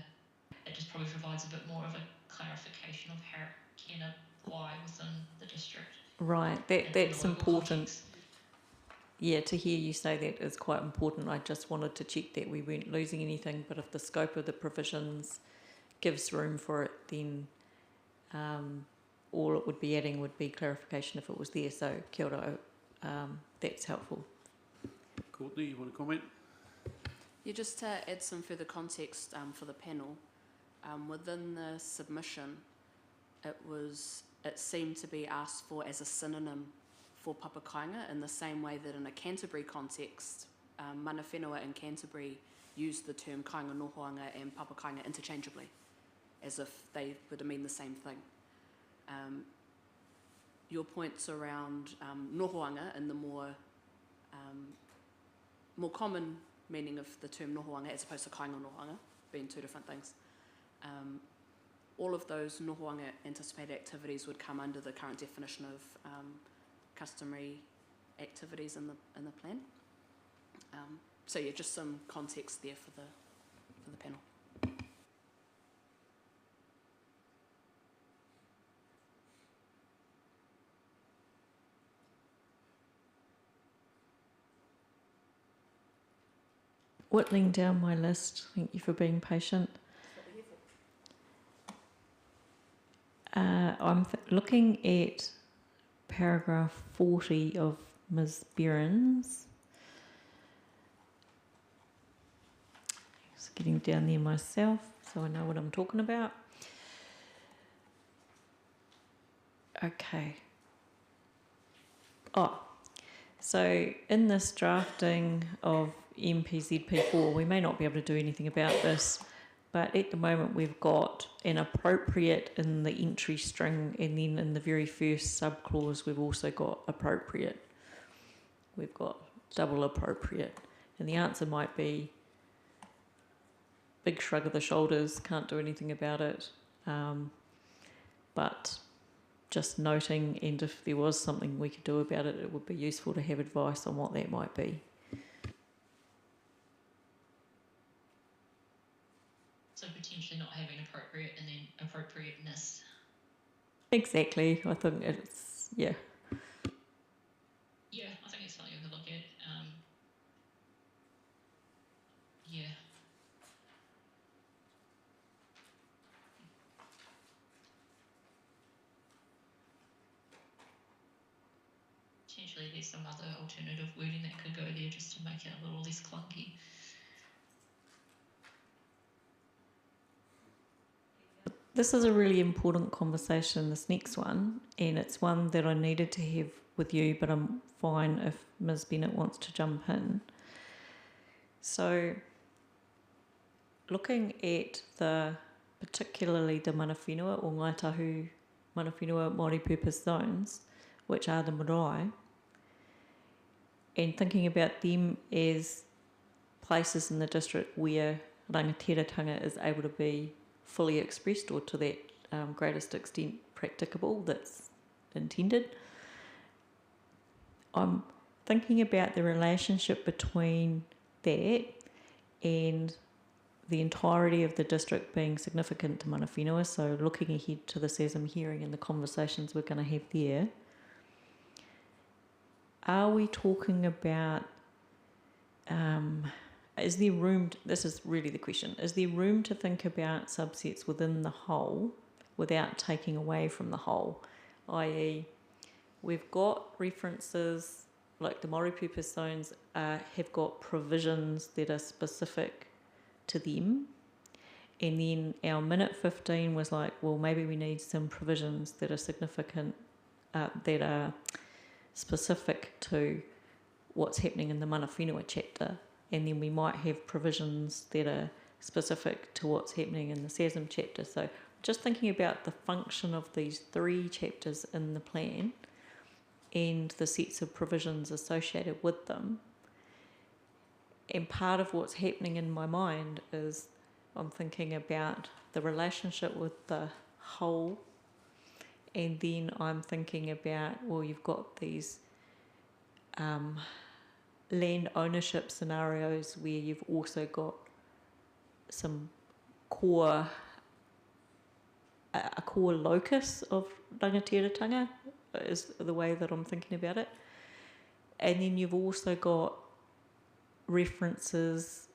It just probably provides a bit more of a clarification of how it can apply within the district. Right, that's important. Yeah, to hear you say that is quite important. I just wanted to check that we weren't losing anything, but if the scope of the provisions gives room for it, then all it would be adding would be clarification if it was there. So, kia ora, that's helpful. Courtney, you want to comment? Yeah, just to add some further context for the panel, within the submission, it seemed to be asked for as a synonym for Papakainga in the same way that in a Canterbury context, mana whenua in Canterbury use the term Kainga Nohoanga and Papakainga interchangeably, as if they would mean the same thing. Your points around Nohoanga and the more common meaning of the term Nohoanga as opposed to Kainga Nohoanga being two different things. All of those Nohoanga anticipated activities would come under the current definition of customary activities in the plan. So yeah, just some context there for the panel. Whittling down my list. Thank you for being patient. I'm looking at paragraph 40 of Ms. Behrens. Just getting down there myself so I know what I'm talking about. Okay. So in this drafting of MPZP4, we may not be able to do anything about this, but at the moment we've got an appropriate in the entry string, and then in the very first subclause we've also got appropriate. We've got double appropriate. And the answer might be big shrug of the shoulders, can't do anything about it. But just noting, and if there was something we could do about it, it would be useful to have advice on what that might be. So potentially not having appropriate and then appropriateness. Exactly. I think it's, yeah. Yeah, I think it's something we could look at. Yeah. potentially there's some other alternative wording that could go there just to make it a little less clunky. This is a really important conversation, this next one, and it's one that I needed to have with you, but I'm fine if Ms. Bennett wants to jump in. So, looking at particularly the mana whenua or Ngāi Tahu mana whenua Māori purpose zones, which are the marae, and thinking about them as places in the district where rangatiratanga is able to be fully expressed or to that greatest extent practicable that's intended. I'm thinking about the relationship between that and the entirety of the district being significant to mana whenua, so looking ahead to the SASM hearing and the conversations we're going to have there. Are we talking about, is there room, this is really the question, is there room to think about subsets within the whole without taking away from the whole? I.e., we've got references, like the Māori purpose zones have got provisions that are specific to them, and then our minute 15 was like, well, maybe we need some provisions that are significant, that are specific to what's happening in the mana whenua chapter, and then we might have provisions that are specific to what's happening in the SASM chapter. So just thinking about the function of these 3 chapters in the plan and the sets of provisions associated with them. And part of what's happening in my mind is I'm thinking about the relationship with the whole, and then I'm thinking about, well, you've got these land ownership scenarios where you've also got some core, a core locus of rangatiratanga is the way that I'm thinking about it. And then you've also got references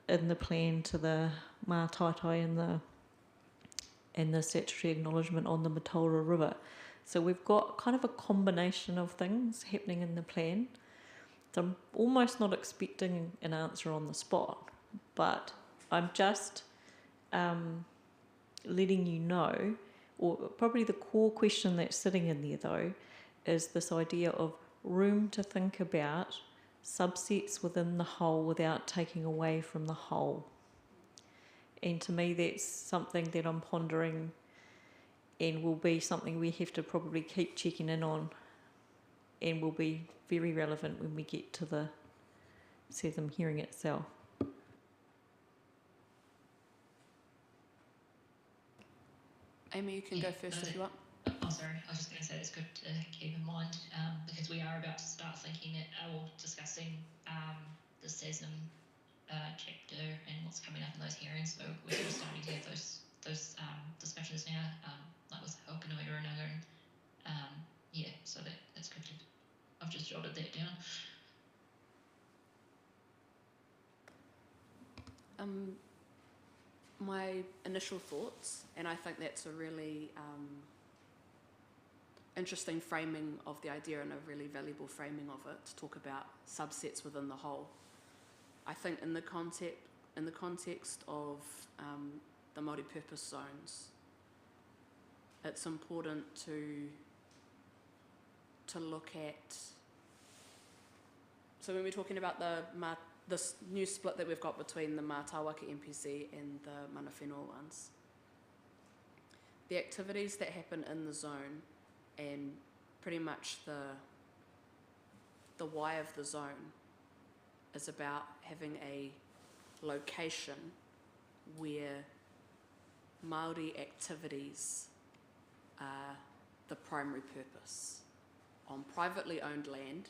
in the plan to the mātaitai and the statutory acknowledgement on the Mataura River. So we've got kind of a combination of things happening in the plan. So I'm almost not expecting an answer on the spot, but I'm just letting you know, or probably the core question that's sitting in there though, is this idea of room to think about subsets within the whole without taking away from the whole. And to me, that's something that I'm pondering and will be something we have to probably keep checking in on, and will be very relevant when we get to the SASM hearing itself. Amy, you can go first if you want. Oh, sorry. I was just going to say it's good to keep in mind because we are about to start thinking or discussing the SASM chapter and what's coming up in those hearings. So we're sort of starting to have those discussions now, like with Hokanui Runanga, and yeah. So that's good. I've just jotted that down. My initial thoughts, and I think that's a really interesting framing of the idea and a really valuable framing of it, to talk about subsets within the whole. I think in the context of the Māori purpose zones, it's important to look at, so when we're talking about this new split that we've got between the Mātāwaka MPC and the mana whenua ones, the activities that happen in the zone and pretty much the why of the zone is about having a location where Māori activities are the primary purpose on privately owned land,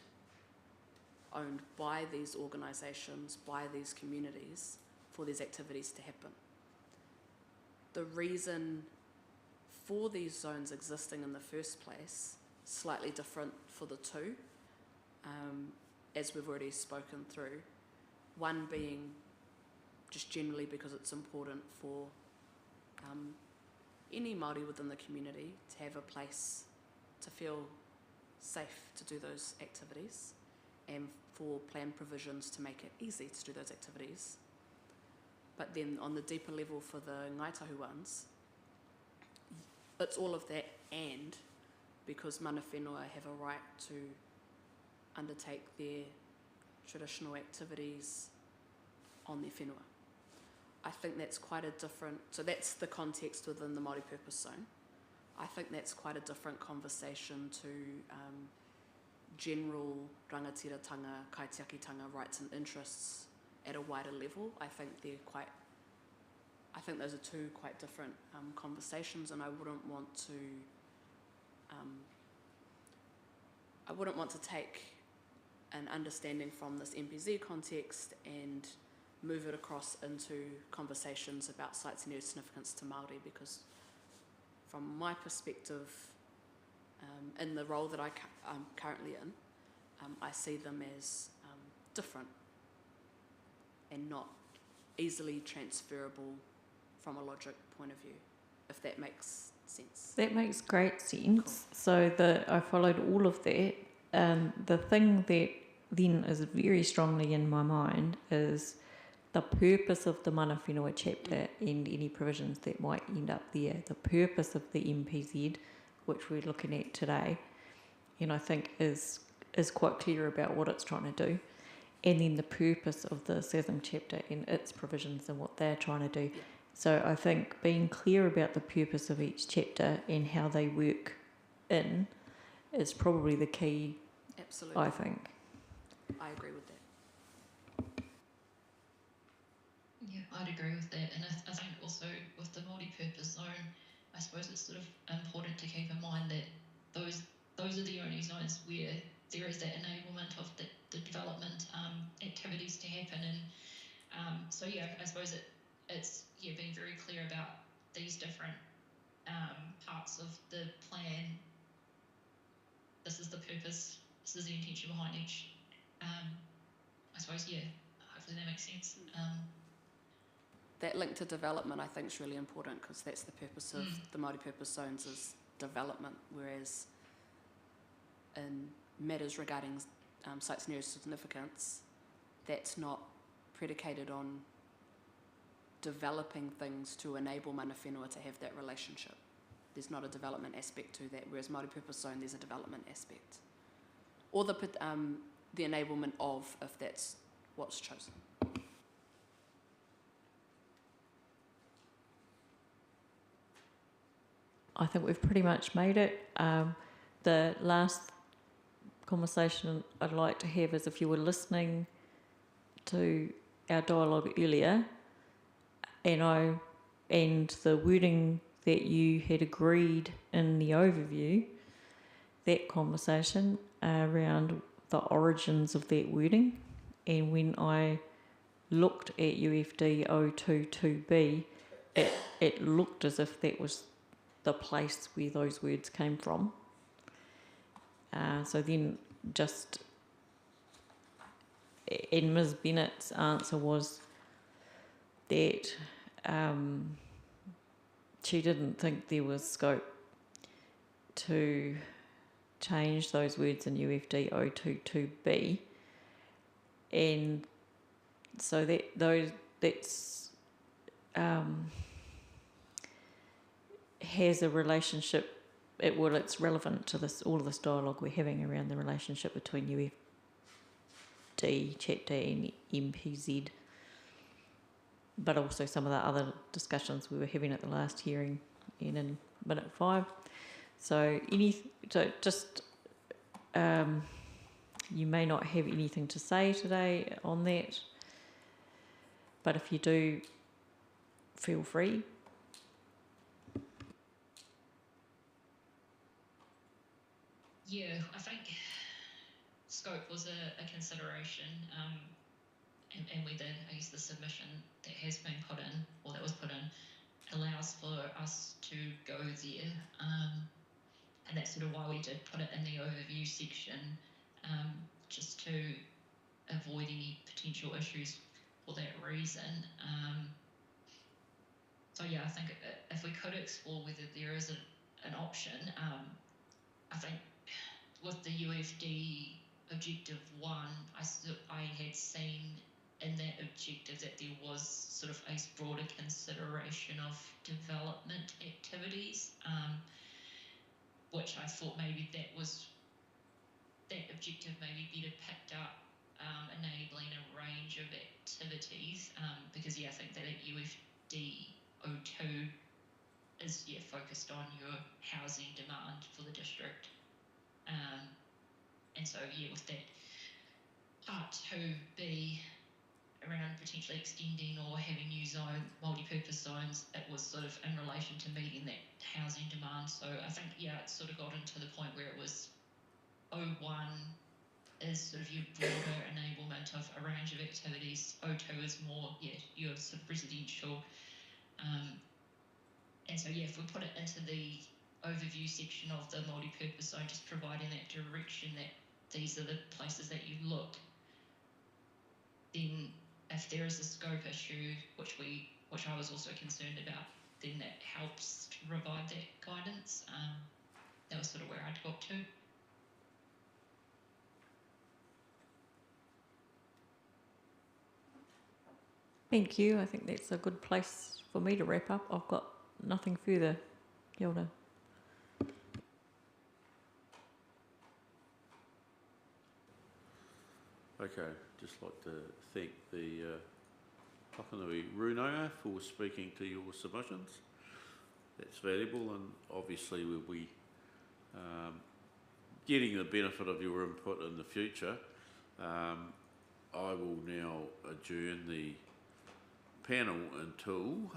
owned by these organisations, by these communities, for these activities to happen. The reason for these zones existing in the first place, slightly different for the two, as we've already spoken through. One being just generally because it's important for any Māori within the community to have a place to feel safe to do those activities and for plan provisions to make it easy to do those activities. But then on the deeper level for the Ngāi Tahu ones, it's all of that, and because mana whenua have a right to undertake their traditional activities on their whenua. I think that's quite a different, so that's the context within the Māori Purpose Zone. I think that's quite a different conversation to general rangatiratanga, kaitiakitanga rights and interests at a wider level. I think those are two quite different conversations, and I wouldn't want to take an understanding from this MPZ context and move it across into conversations about sites of near significance to Māori, because from my perspective, in the role that I'm currently in, I see them as different and not easily transferable from a logic point of view, if that makes sense. That makes great sense. Cool. So I followed all of that. The thing that then is very strongly in my mind is the purpose of the mana whenua chapter and any provisions that might end up there. The purpose of the MPZ, which we're looking at today, and I think is quite clear about what it's trying to do. And then the purpose of the SASM chapter and its provisions and what they're trying to do. Yeah. So I think being clear about the purpose of each chapter and how they work in is probably the key. Absolutely. I think. I agree with that. Yeah, I'd agree with that. And I think also with the multi-purpose zone, I suppose it's sort of important to keep in mind that those are the only zones where there is that enablement of the development activities to happen. And so yeah, I suppose it's being very clear about these different parts of the plan. This is the purpose, this is the intention behind each. I suppose, hopefully that makes sense. That link to development, I think, is really important, because that's the purpose of the Māori Purpose Zones, is development, whereas in matters regarding sites near significance, that's not predicated on developing things to enable mana whenua to have that relationship. There's not a development aspect to that, whereas Māori Purpose Zone, there's a development aspect. Or the enablement of, if that's what's chosen. I think we've pretty much made it. The last conversation I'd like to have is if you were listening to our dialogue earlier, and the wording that you had agreed in the overview, that conversation around the origins of that wording, and when I looked at UFD 022B, it looked as if that was the place where those words came from. So then and Ms. Bennett's answer was that she didn't think there was scope to change those words in UFD 022B, and so that's has a relationship. It's relevant to all of this dialogue we're having around the relationship between UFD chapter and MPZ, but also some of the other discussions we were having at the last hearing and in minute 5. So you may not have anything to say today on that, but if you do, feel free. Yeah, I think scope was a consideration, and whether, I guess, the submission that has been put in, or that was put in, allows for us to go there, and that's sort of why we did put it in the overview section, just to avoid any potential issues for that reason. So yeah, I think if we could explore whether there is an option, I think with the UFD objective 1, I had seen in that objective that there was sort of a broader consideration of development activities, which I thought maybe that objective maybe better picked up, enabling a range of activities, because I think that at UFD 02 is focused on your housing demand for the district, and so with that part 2B around potentially extending or having new multi-purpose zones, it was sort of in relation to meeting that housing demand. So I think it sort of got into the point where it was 01 is sort of your broader enablement of a range of activities. 02 is more your sort of residential. And so if we put it into the overview section of the multi-purpose zone, just providing that direction that these are the places that you look, then if there is a scope issue, which I was also concerned about, then that helps to provide that guidance. That was sort of where I'd got to. Thank you. I think that's a good place for me to wrap up. I've got nothing further. Kia ora. Okay, just like to thank the Whakanui Runanga for speaking to your submissions. That's valuable, and obviously we'll be getting the benefit of your input in the future. I will now adjourn the panel until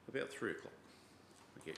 about 3 o'clock. Okay.